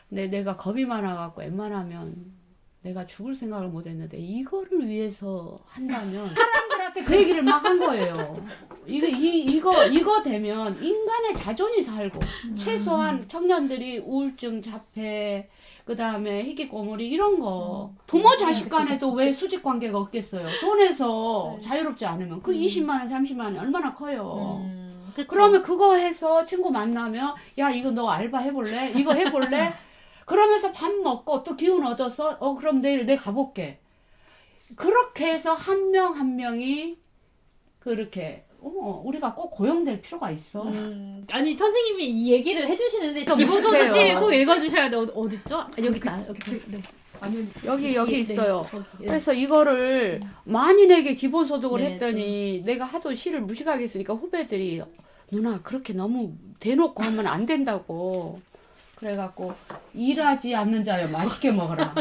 내가 겁이 많아갖고 웬만하면 내가 죽을 생각을 못했는데 이거를 위해서 한다면 사람들한테 그 얘기를 막 한 거예요. 이거 되면 인간의 자존이 살고 최소한 청년들이 우울증, 자폐, 그 다음에 희귀꼬물이 이런 거 부모 자식 간에도 왜 수직 관계가 없겠어요. 돈에서 자유롭지 않으면 그 20만 원, 30만 원이 얼마나 커요. 그쵸. 그러면 그거 해서 친구 만나면 야 이거 너 알바 해볼래? 이거 해볼래? 그러면서 밥 먹고 또 기운 얻어서 그럼 내일 내 가볼게. 그렇게 해서 한 명 한 명이 그렇게 우리가 꼭 고용될 필요가 있어. 아니 선생님이 이 얘기를 해주시는데 좀 기본소득 비슷해요. 실 꼭 읽어주셔야 돼. 어딨죠? 여기 있다. 여기. 네. 아니 여기 있어요. 네. 그래서 이거를 만인에게 기본소득을 네, 했더니 내가 하도 시를 무식하게 했으니까 후배들이 누나 그렇게 너무 대놓고 하면 안 된다고 그래갖고 일하지 않는 자여 맛있게 먹어라.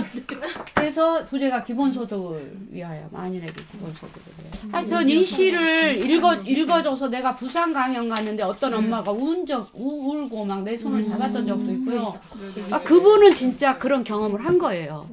그래서 부제가 기본소득을 위하여 만인에게 기본소득을 해요. 하여튼 이 시를 읽어줘서 내가 부산 강연 갔는데 어떤 엄마가 울고 막 내 손을 잡았던 적도 있고요. 그분은 진짜 그런 경험을 한 거예요.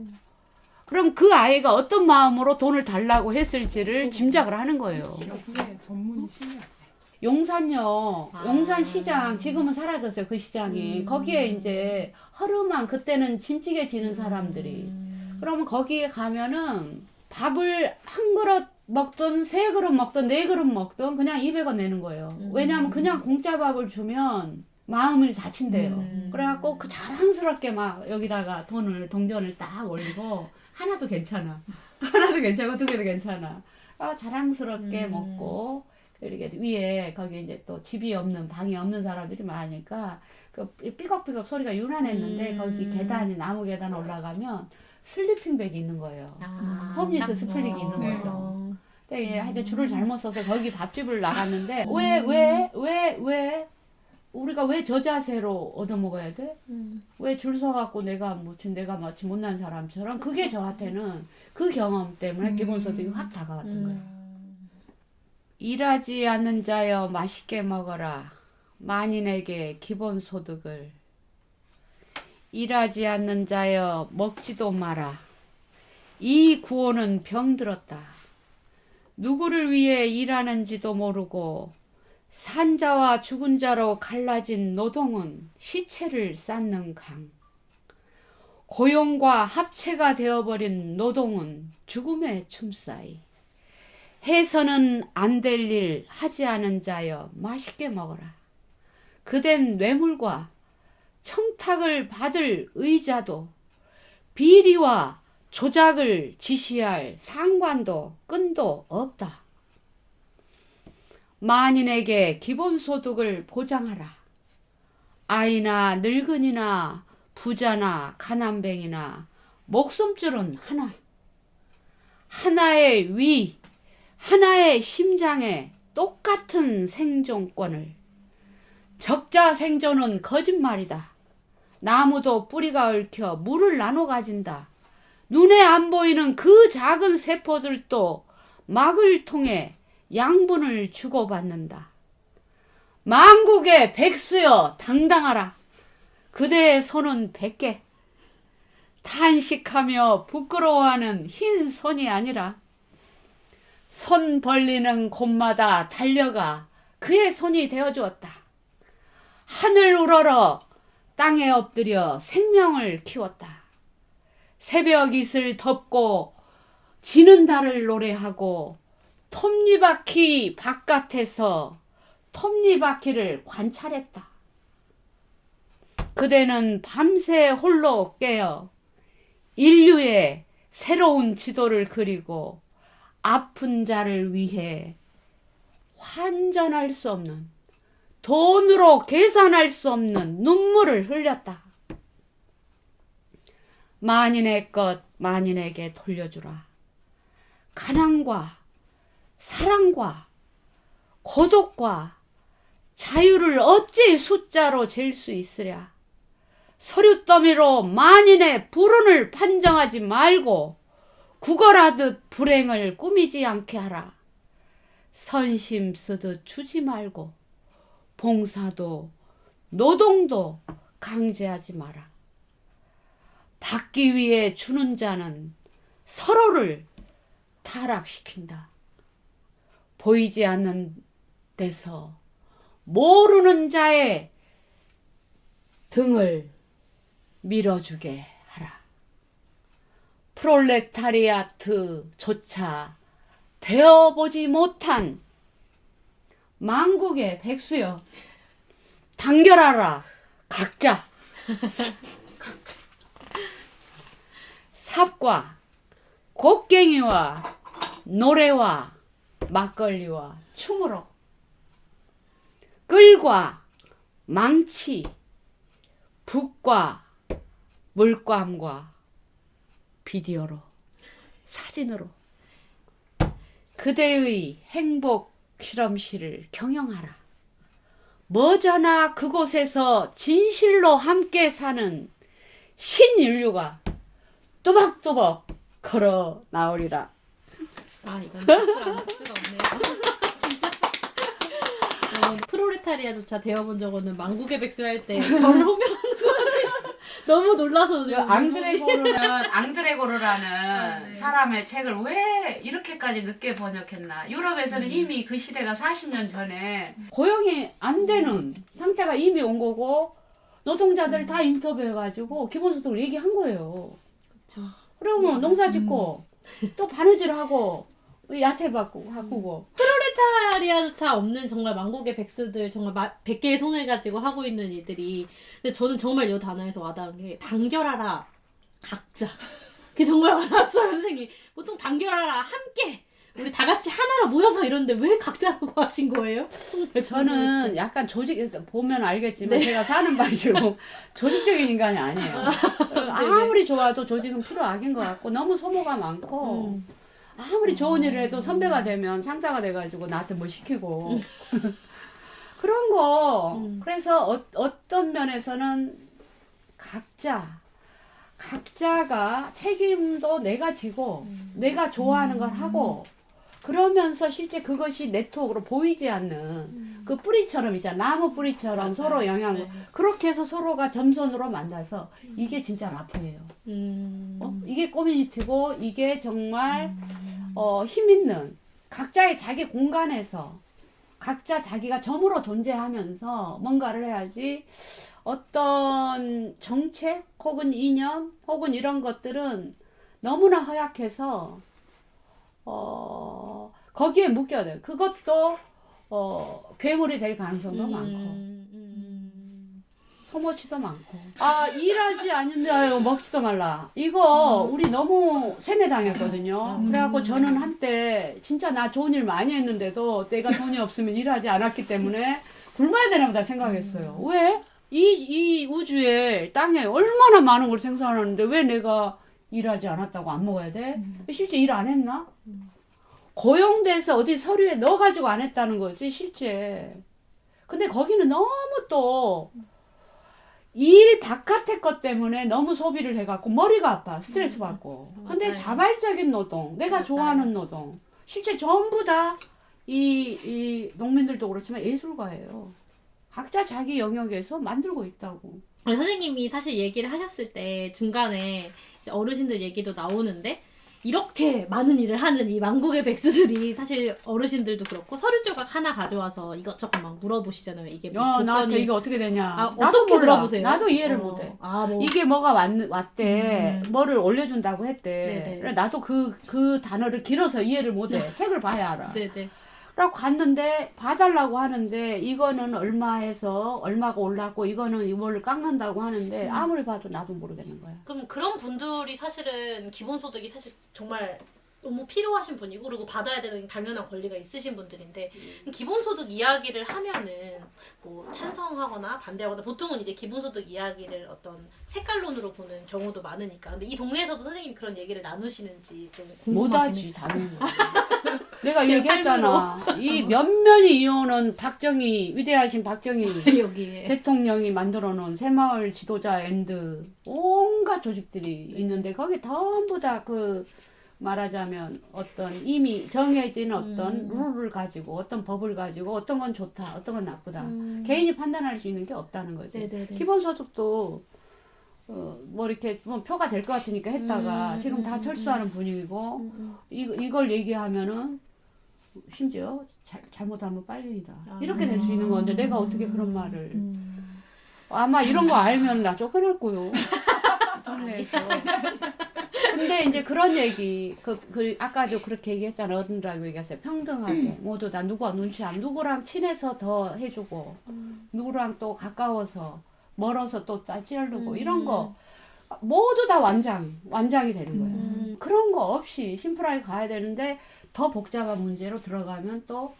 그럼 그 아이가 어떤 마음으로 돈을 달라고 했을지를 짐작을 하는 거예요. 그게 전문이 신기하세요. 용산역, 용산시장, 지금은 사라졌어요, 그 시장이. 거기에 이제 허름한, 그때는 짐찌개 지는 사람들이. 그러면 거기에 가면은 밥을 한 그릇 먹든 3그릇 먹든 4그릇 먹든 그냥 200원 내는 거예요. 왜냐하면 그냥 공짜 밥을 주면 마음을 다친대요. 그래갖고 그 자랑스럽게 막 여기다가 동전을 딱 올리고 하나도 괜찮아. 하나도 괜찮고 2개도 괜찮아. 자랑스럽게 먹고 이렇게 위에 거기 이제 또 집이 없는 방이 없는 사람들이 많으니까 그 삐걱삐걱 소리가 유난했는데 거기 계단이 나무 계단 올라가면 슬리핑백이 있는 거예요. 홈리스 스플릭이 있는 네. 거죠. 근데 하여튼 줄을 잘못 써서 거기 밥집을 나갔는데 왜 우리가 왜 저 자세로 얻어먹어야 돼? 왜 줄 서갖고 내가 마치 못난 사람처럼 그게 저한테는 그 경험 때문에 기본소득이 확 다가왔던 거예요. 일하지 않는 자여 맛있게 먹어라. 만인에게 기본소득을. 일하지 않는 자여 먹지도 마라. 이 구호는 병들었다. 누구를 위해 일하는지도 모르고 산자와 죽은 자로 갈라진 노동은 시체를 쌓는 강. 고용과 합체가 되어버린 노동은 죽음의 춤사위. 해서는 안 될 일 하지 않은 자여 맛있게 먹어라. 그댄 뇌물과 청탁을 받을 의자도 비리와 조작을 지시할 상관도 끈도 없다. 만인에게 기본소득을 보장하라. 아이나 늙은이나 부자나 가난뱅이나 목숨줄은 하나. 하나의 위, 하나의 심장에 똑같은 생존권을. 적자 생존은 거짓말이다. 나무도 뿌리가 얽혀 물을 나눠 가진다. 눈에 안 보이는 그 작은 세포들도 막을 통해 양분을 주고받는다. 만국의 백수여 당당하라. 그대의 손은 100개. 탄식하며 부끄러워하는 흰 손이 아니라 손 벌리는 곳마다 달려가 그의 손이 되어주었다. 하늘 우러러 땅에 엎드려 생명을 키웠다. 새벽 이슬 덮고 지는 달을 노래하고 톱니바퀴 바깥에서 톱니바퀴를 관찰했다. 그대는 밤새 홀로 깨어 인류의 새로운 지도를 그리고 아픈 자를 위해 환전할 수 없는, 돈으로 계산할 수 없는 눈물을 흘렸다. 만인의 것 만인에게 돌려주라. 가난과 사랑과 고독과 자유를 어찌 숫자로 잴 수 있으랴. 서류더미로 만인의 불운을 판정하지 말고 구걸하듯 불행을 꾸미지 않게 하라. 선심 쓰듯 주지 말고 봉사도 노동도 강제하지 마라. 받기 위해 주는 자는 서로를 타락시킨다. 보이지 않는 데서 모르는 자의 등을 밀어주게 하라. 프롤레타리아트조차 되어보지 못한 만국의 백수여 단결하라. 각자 삽과 곡괭이와 노래와 막걸리와 춤으로 끌과 망치 북과 물감과 비디오로 사진으로 그대의 행복 실험실을 경영하라. 머저나 그곳에서 진실로 함께 사는 신인류가 또박또박 걸어 나오리라. 이건 박수를 안 할 수가 없네요. 진짜. 프롤레타리아조차 되어본 적 없는 만국의 백수 할 때 저를 호명하는 거 너무 놀라서 지금 앙드레고르라는 네. 사람의 책을 왜 이렇게까지 늦게 번역했나. 유럽에서는 이미 그 시대가 40년 전에 고용이 안 되는 상태가 이미 온 거고 노동자들 다 인터뷰해가지고 기본소득을 얘기한 거예요. 그렇죠. 그러면 농사 짓고 또 바느질하고 야채 바꾸고. 프롤레타리아조차 없는 정말 만국의 백수들, 정말 100개의 손을 가지고 하고 있는 일들이. 근데 저는 정말 이 단어에서 와닿은 게 단결하라, 각자. 그게 정말 와닿았어요, 선생님. 보통 단결하라, 함께. 우리 다 같이 하나로 모여서 이러는데 왜 각자라고 하신 거예요? 저는 약간 보면 알겠지만 제가 사는 방식으로 조직적인 인간이 아니에요. 아무리 좋아도 조직은 필요하긴 것 같고 너무 소모가 많고 아무리 좋은 일을 해도 선배가 되면 상사가 돼가지고 나한테 뭐 시키고 그런 거. 그래서 어떤 면에서는 각자가 책임도 내가 지고 내가 좋아하는 걸 하고 그러면서 실제 그것이 네트워크로 보이지 않는 그 뿌리처럼 있잖아. 나무 뿌리처럼 맞아요. 서로 영향을 그렇게 해서 서로가 점선으로 만나서 이게 진짜 라프예요. 이게 커뮤니티고 이게 정말 힘 있는 각자의 자기 공간에서 각자 자기가 점으로 존재하면서 뭔가를 해야지 어떤 정책 혹은 이념 혹은 이런 것들은 너무나 허약해서 거기에 묶여야 돼요. 그것도 괴물이 될 가능성도 많고 소모치도 많고 일하지 않는데 아유 먹지도 말라 이거 우리 너무 세뇌당했거든요. 그래갖고 저는 한때 진짜 나 좋은 일 많이 했는데도 내가 돈이 없으면 일하지 않았기 때문에 굶어야 되나 보다 생각했어요. 왜? 이 우주에 땅에 얼마나 많은 걸 생산하는데 왜 내가 일하지 않았다고 안 먹어야 돼? 실제 일 안 했나? 고용돼서 어디 서류에 넣어가지고 안 했다는 거지 실제. 근데 거기는 너무 또 일 바깥의 것 때문에 너무 소비를 해갖고 머리가 아파 스트레스 받고. 근데 맞아요. 자발적인 노동 내가 맞아요. 좋아하는 노동 실제 전부 다 이 농민들도 그렇지만 예술가예요. 각자 자기 영역에서 만들고 있다고. 선생님이 사실 얘기를 하셨을 때 중간에 이제 어르신들 얘기도 나오는데 이렇게 많은 일을 하는 이 만국의 백수들이 사실 어르신들도 그렇고 서류 조각 하나 가져와서 이것저것 막 물어보시잖아요. 이게 뭐 나한테 이게 어떻게 되냐. 나도 어떻게 몰라. 물어보세요? 나도 이해를 못해. 이게 뭐가 왔대. 뭐를 올려준다고 했대. 네네. 그래, 나도 그 단어를 길어서 이해를 못해. 책을 봐야 알아. 네네. 그래서 갔는데 봐달라고 하는데 이거는 얼마에서 얼마가 올랐고 이거는 이거를 깎는다고 하는데 아무리 봐도 나도 모르겠는 거야. 그럼 그런 분들이 사실은 기본소득이 사실 정말 너무 필요하신 분이고 그리고 받아야 되는 당연한 권리가 있으신 분들인데 기본소득 이야기를 하면은 뭐 찬성하거나 반대하거나 보통은 이제 기본소득 이야기를 어떤 색깔론으로 보는 경우도 많으니까 근데 이 동네에서도 선생님이 그런 얘기를 나누시는지 좀 궁금하긴 못하지 해요. 당연히. 내가 얘기했잖아. 이 면면이 이어오는 위대하신 박정희 여기에 대통령이 만들어 놓은 새마을 지도자 앤드 온갖 조직들이 있는데 거기 전부 다 말하자면 어떤 이미 정해진 어떤 룰을 가지고 어떤 법을 가지고 어떤 건 좋다 어떤 건 나쁘다 개인이 판단할 수 있는 게 없다는 거지. 네네네. 기본소득도 뭐 이렇게 뭐 표가 될 것 같으니까 했다가 지금 다 철수하는 분위기고 이걸 얘기하면은 심지어 잘못하면 빨갱이다 이렇게 될 수 있는 건데 내가 어떻게 그런 말을 아마 이런 거 알면 나 쫓겨날 거요. 동네에서. 근데 이제 그런 얘기, 아까도 그렇게 얘기했잖아. 어른이라고 얘기했어요. 평등하게. 모두 다 누구와 눈치 안, 누구랑 친해서 더 해주고, 누구랑 또 가까워서, 멀어서 또 찌르고, 이런 거. 모두 다 완장이 되는 거예요. 그런 거 없이 심플하게 가야 되는데, 더 복잡한 문제로 들어가면 또,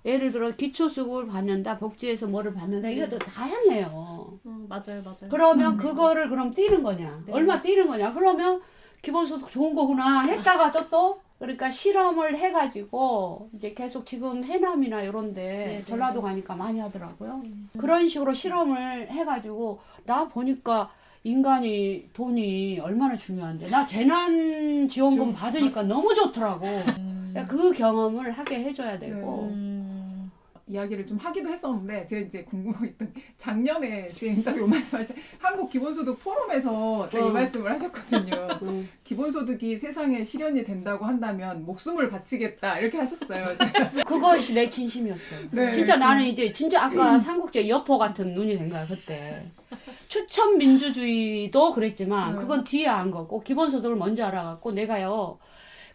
예를 들어 기초수급을 받는다, 복지에서 뭐를 받는다, 이것도 다양해요. 맞아요. 그러면 그거를 그럼 띄는 거냐? 네. 얼마 띄는 거냐? 그러면 기본소득 좋은 거구나 했다가도 또 그러니까 실험을 해가지고 이제 계속 지금 해남이나 이런데 네, 전라도 가니까 많이 하더라고요. 그런 식으로 실험을 해가지고 나 보니까 인간이 돈이 얼마나 중요한데 나 재난지원금 받으니까 너무 좋더라고. 그러니까 그 경험을 하게 해줘야 되고. 이야기를 좀 하기도 했었는데 제가 이제 궁금했던 게 작년에 선생님 딱 요 말씀하신 한국 기본소득 포럼에서 딱 이 말씀을 하셨거든요. 기본소득이 세상에 실현이 된다고 한다면 목숨을 바치겠다 이렇게 하셨어요. 제가. 그것이 내 진심이었어요. 네. 진짜 나는 이제 진짜 아까 삼국지 여포 같은 눈이 된 거야 그때. 추천 민주주의도 그랬지만 그건 뒤에 한 거고 기본소득을 먼저 알아갖고 내가요.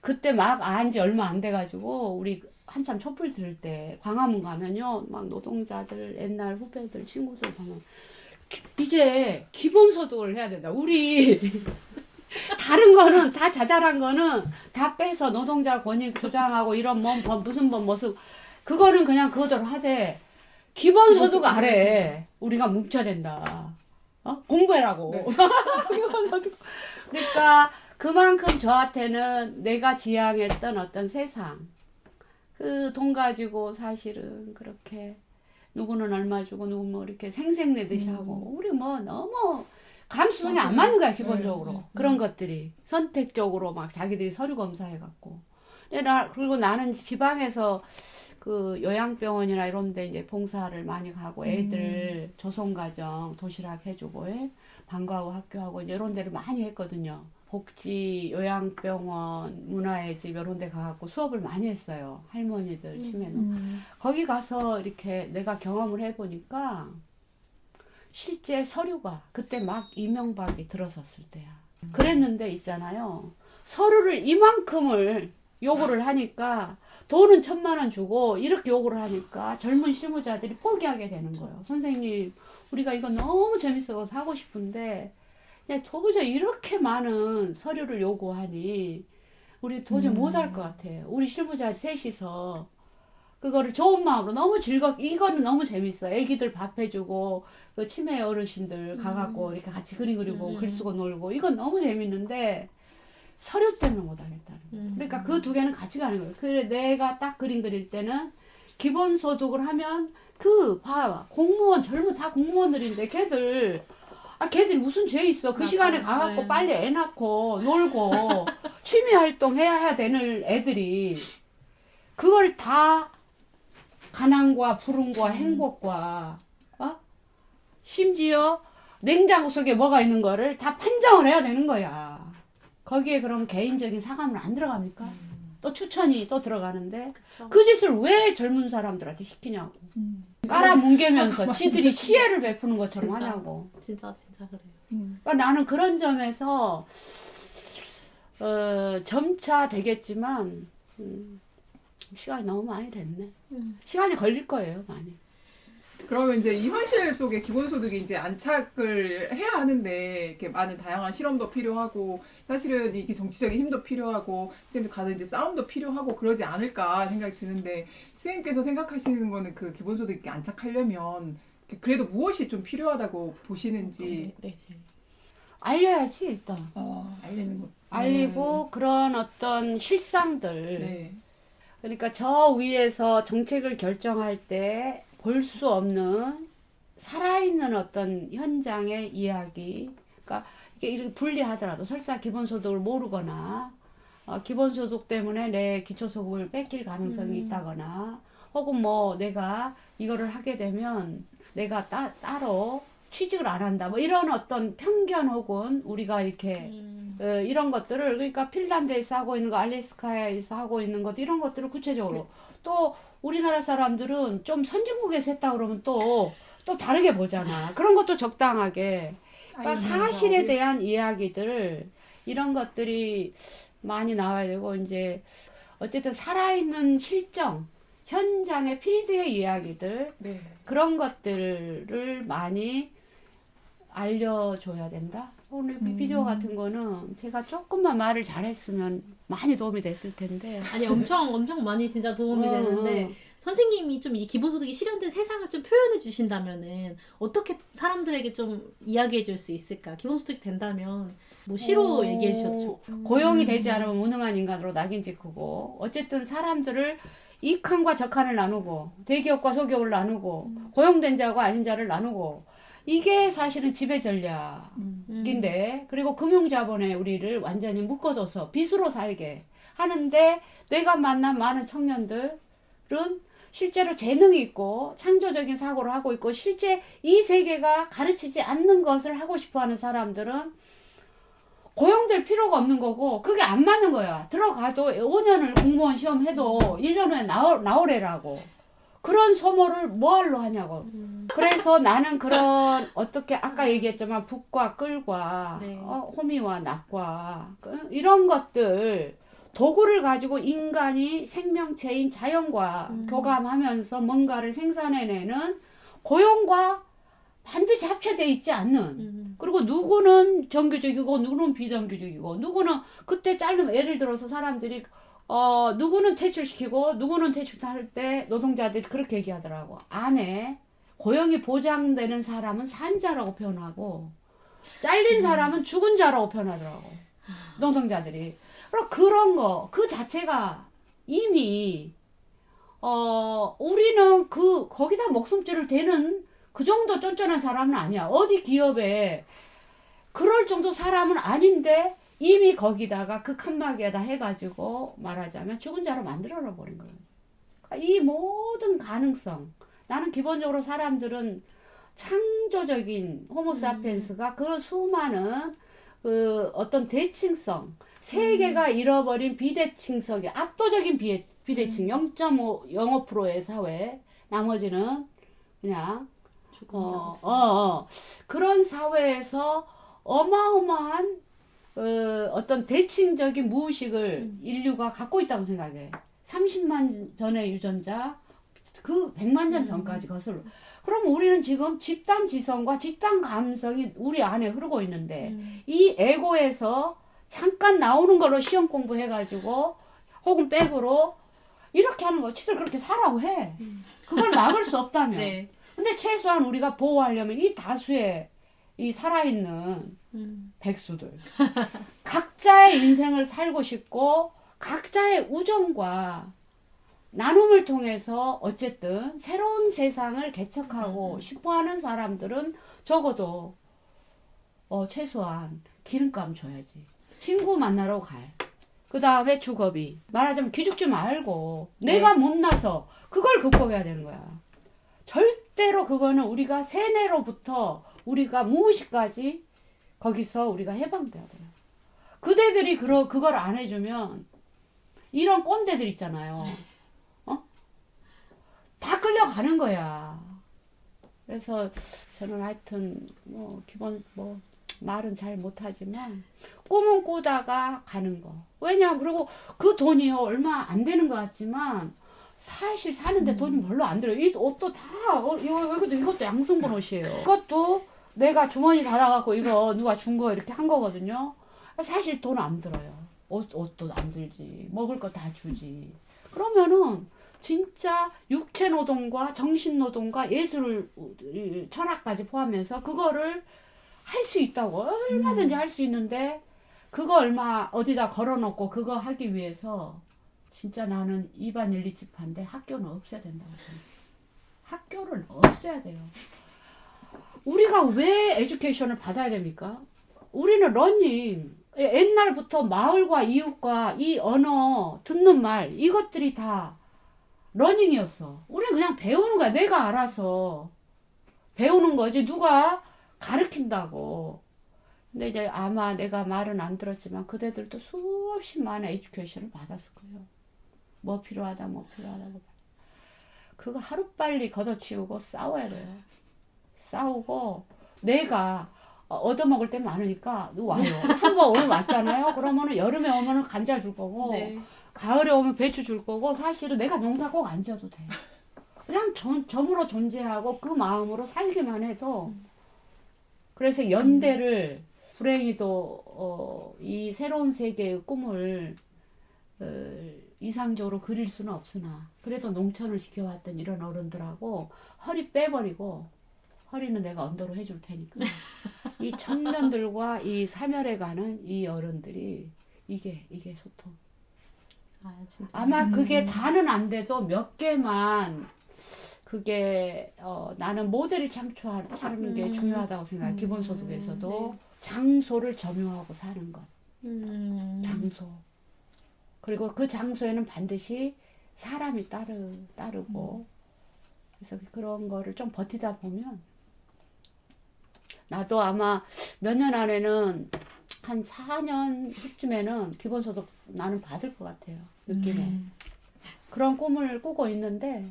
그때 막 안 지 얼마 안 돼가지고 우리 한참 촛불 들을 때 광화문 가면요 막 노동자들 옛날 후배들 친구들 보면 이제 기본소득을 해야 된다. 우리 다른 거는 다 자잘한 거는 다 빼서 노동자 권익 조장하고 이런 무슨 모습 그거는 그냥 그거대로 하되 기본소득 아래 우리가 뭉쳐야 된다. 공부해라고. 네. 기본소득. 그러니까 그만큼 저한테는 내가 지향했던 어떤 세상 그 돈 가지고 사실은 그렇게 누구는 얼마 주고 누구 뭐 이렇게 생색내듯이 하고 우리 뭐 너무 감수성이 안 맞는 거야 기본적으로. 그런 것들이 선택적으로 막 자기들이 서류 검사해갖고 그리고 나는 지방에서 그 요양병원이나 이런 데 이제 봉사를 많이 가고 애들 조선가정 도시락 해주고 방과후 학교하고 이제 이런 데를 많이 했거든요. 복지, 요양병원, 문화의 집 이런 데 가갖고 수업을 많이 했어요. 할머니들 치매는. 거기 가서 이렇게 내가 경험을 해보니까 실제 서류가 그때 막 이명박이 들어섰을 때야. 그랬는데 있잖아요. 서류를 이만큼을 요구를 하니까 돈은 1,000만 원 주고 이렇게 요구를 하니까 젊은 실무자들이 포기하게 되는 거예요. 선생님, 우리가 이거 너무 재밌어서 하고 싶은데 그냥 도저히 이렇게 많은 서류를 요구하니 우리 도저히 못할 것 같아요. 우리 실무자 셋이서 그거를 좋은 마음으로 너무 이거는 너무 재밌어. 애기들 밥 해주고 그 치매 어르신들 가갖고 이렇게 같이 그림 그리고 글 쓰고 놀고 이건 너무 재밌는데 서류 때문에 못하겠다는 거예요. 그러니까 그 두 개는 같이 가는 거예요. 그래 내가 딱 그림 그릴 때는 기본소득을 하면 공무원 다 공무원들인데 걔들 무슨 죄 있어. 그 시간에 가갖고 빨리 애 낳고 놀고 취미 활동 해야 되는 애들이 그걸 다 가난과 불운과 행복과 심지어 냉장고 속에 뭐가 있는 거를 다 판정을 해야 되는 거야. 거기에 그럼 개인적인 사과는 안 들어갑니까? 또 추천이 또 들어가는데 그쵸. 그 짓을 왜 젊은 사람들한테 시키냐고. 깔아뭉개면서 지들이 시혜를 베푸는 것처럼 진짜. 하냐고. 진짜 그래요. 그러니까 나는 그런 점에서 점차 되겠지만 시간이 너무 많이 됐네. 시간이 걸릴 거예요, 많이. 그러면 이제 이 현실 속에 기본소득이 이제 안착을 해야 하는데 이렇게 많은 다양한 실험도 필요하고 사실은 이게 정치적인 힘도 필요하고 선생님 가서 이제 싸움도 필요하고 그러지 않을까 생각이 드는데 선생님께서 생각하시는 거는 그 기본소득 이렇게 안착하려면 그래도 무엇이 좀 필요하다고 보시는지. 네. 알려야지 일단. 알리는 것. 알리고 그런 어떤 실상들. 네. 그러니까 저 위에서 정책을 결정할 때 볼 수 없는 살아있는 어떤 현장의 이야기. 그러니까 이게 이렇게 분리하더라도 설사 기본소득을 모르거나 기본소득 때문에 내 기초소득을 뺏길 가능성이 있다거나 혹은 뭐 내가 이거를 하게 되면 내가 따로 취직을 안 한다. 뭐 이런 어떤 편견 혹은 우리가 이렇게 이런 것들을 그러니까 핀란드에서 하고 있는 거, 알래스카에서 하고 있는 것 이런 것들을 구체적으로 또 우리나라 사람들은 좀 선진국에서 했다 그러면 또 다르게 보잖아. 그런 것도 적당하게. 그러니까 사실에 대한 이야기들 이런 것들이 많이 나와야 되고 이제 어쨌든 살아있는 실정, 현장의 필드의 이야기들 네. 그런 것들을 많이 알려줘야 된다. 오늘 비디오 같은 거는 제가 조금만 말을 잘했으면 많이 도움이 됐을 텐데. 아니 엄청 많이 진짜 도움이 되는데 선생님이 좀 이 기본소득이 실현된 세상을 좀 표현해 주신다면은 어떻게 사람들에게 좀 이야기해 줄 수 있을까? 기본소득이 된다면 뭐 시로 얘기해 주셔도 고용이 되지 않으면 무능한 인간으로 낙인 찍히고 어쨌든 사람들을 이 칸과 저 칸을 나누고 대기업과 소기업을 나누고 고용된 자와 아닌 자를 나누고 이게 사실은 지배 전략인데 그리고 금융자본에 우리를 완전히 묶어둬서 빚으로 살게 하는데 내가 만난 많은 청년들은 실제로 재능이 있고 창조적인 사고를 하고 있고 실제 이 세계가 가르치지 않는 것을 하고 싶어하는 사람들은 고용될 필요가 없는 거고 그게 안 맞는 거야. 들어가도 5년을 공무원 시험 해도 1년 후에 나오래라고. 그런 소모를 뭐하러 하냐고. 그래서 나는 그런 어떻게 아까 얘기했지만 북과 끌과 네. 호미와 낙과 이런 것들 도구를 가지고 인간이 생명체인 자연과 교감하면서 뭔가를 생산해내는 고용과 반드시 합쳐져 있지 않는 그리고 누구는 정규직이고 누구는 비정규직이고 누구는 그때 자르면 예를 들어서 사람들이 누구는 퇴출시키고 누구는 퇴출할 때 노동자들이 그렇게 얘기하더라고. 안에 고용이 보장되는 사람은 산자라고 표현하고 잘린 사람은 죽은 자라고 표현하더라고. 노동자들이. 그런 거 그 자체가 이미 우리는 거기다 목숨줄을 대는 그 정도 쫀쫀한 사람은 아니야. 어디 기업에 그럴 정도 사람은 아닌데 이미 거기다가 그 칸막이에다 해가지고 말하자면 죽은 자로 만들어놔 버린 거예요. 그러니까 이 모든 가능성 나는 기본적으로 사람들은 창조적인 호모사피엔스가 그 수많은 그 어떤 대칭성 세계가 잃어버린 비대칭성의 압도적인 비대칭 0.5%의 사회 나머지는 그냥 그런 사회에서 어마어마한 어떤 대칭적인 무의식을 인류가 갖고 있다고 생각해. 30만 전의 유전자, 그 100만 년 전까지 거슬러. 그럼 우리는 지금 집단 지성과 집단 감성이 우리 안에 흐르고 있는데 이 에고에서 잠깐 나오는 걸로 시험 공부해가지고 혹은 백으로 이렇게 하는 거 지들 그렇게 사라고 해. 그걸 막을 수 없다면. 네. 근데 최소한 우리가 보호하려면 이 다수의 이 살아있는 백수들 각자의 인생을 살고 싶고 각자의 우정과 나눔을 통해서 어쨌든 새로운 세상을 개척하고 싶어하는 사람들은 적어도 최소한 기름감 줘야지. 친구 만나러 갈. 그 다음에 주거비. 말하자면 기죽지 말고 내가 못나서 그걸 극복해야 되는 거야. 절대로 그거는 우리가 세뇌로부터 우리가 무의식까지 거기서 우리가 해방돼야 돼요. 그대들이 그걸 안 해주면 이런 꼰대들 있잖아요. 다 끌려가는 거야. 그래서 저는 하여튼 기본 말은 잘 못하지만 꿈은 꾸다가 가는 거. 왜냐 그리고 그 돈이요 얼마 안 되는 것 같지만 사실 사는데 돈이 별로 안 들어요. 이 옷도 다 이것도 양승분 옷이에요. 이것도 내가 주머니 달아갖고 이거 누가 준 거 이렇게 한 거거든요. 사실 돈 안 들어요. 옷도 안 들지. 먹을 거 다 주지. 그러면은 진짜 육체 노동과 정신 노동과 예술 철학까지 포함해서 그거를 할 수 있다고 얼마든지 할 수 있는데 그거 얼마 어디다 걸어놓고 그거 하기 위해서 진짜 나는 입안 일리집한데 학교는 없애야 된다고 생각해. 학교를 없애야 돼요. 우리가 왜 에듀케이션을 받아야 됩니까? 우리는 러닝 옛날부터 마을과 이웃과 이 언어 듣는 말 이것들이 다 러닝이었어. 우리는 그냥 배우는 거야. 내가 알아서 배우는 거지 누가 가르친다고. 근데 이제 아마 내가 말은 안 들었지만 그대들도 수없이 많은 에듀케이션을 받았을 거예요. 뭐 필요하다. 그거 하루빨리 걷어치우고 싸워야 돼요. 싸우고 내가 얻어먹을 때 많으니까 와요. 한번 오늘 왔잖아요. 그러면은 여름에 오면은 감자 줄 거고 네. 가을에 오면 배추 줄 거고 사실은 내가 농사 꼭 안 져도 돼. 그냥 점으로 존재하고 그 마음으로 살기만 해도 그래서 연대를 불행히도 이 새로운 세계의 꿈을 이상적으로 그릴 수는 없으나 그래도 농촌을 지켜왔던 이런 어른들하고 허리 빼버리고 허리는 내가 언더로 해줄 테니까 이 청년들과 이 사멸해 가는 이 어른들이 이게 소통. 진짜. 아마 그게 다는 안 돼도 몇 개만 그게 나는 모델을 창출하는 게 중요하다고 생각해. 기본소득에서도 네. 장소를 점유하고 사는 것. 장소. 그리고 그 장소에는 반드시 사람이 따르고 그래서 그런 거를 좀 버티다 보면 나도 아마 몇 년 안에는 한 4년 후쯤에는 기본소득 나는 받을 것 같아요. 느낌에. 그런 꿈을 꾸고 있는데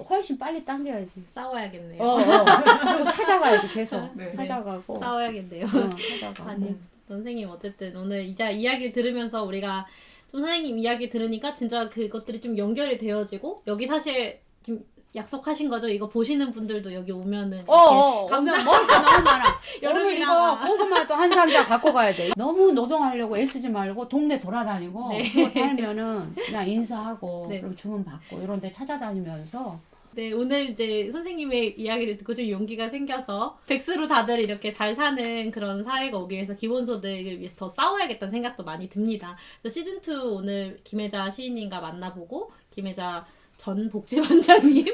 훨씬 빨리 당겨야지. 싸워야겠네요. 그리고 찾아가야지 계속. 네. 찾아가고. 싸워야겠네요. 찾아가고. 아니, 선생님 어쨌든 오늘 이제 이야기를 들으면서 우리가 좀 선생님 이야기 들으니까 진짜 그것들이 좀 연결이 되어지고 여기 사실 지금 약속하신 거죠? 이거 보시는 분들도 여기 오면은 이렇게 감자 먹을 게 너무 많아. 오늘 여름이나 이거 고구마 또 한 상자 갖고 가야 돼. 너무 노동하려고 애쓰지 말고 동네 돌아다니고 네. 그거 살면은 그냥 인사하고 네. 그리고 주문 받고 이런 데 찾아다니면서 네, 오늘 이제 선생님의 이야기를 듣고 좀 용기가 생겨서 백수로 다들 이렇게 잘 사는 그런 사회가 오기 위해서 기본소득을 위해서 더 싸워야겠다는 생각도 많이 듭니다. 그래서 시즌2 오늘 김혜자 시인님과 만나보고 김혜자 전 복지원장님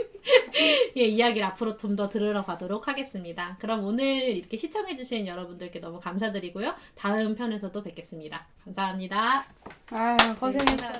의 이야기를 앞으로 좀 더 들으러 가도록 하겠습니다. 그럼 오늘 이렇게 시청해주신 여러분들께 너무 감사드리고요. 다음 편에서도 뵙겠습니다. 감사합니다. 아유 고생했어요.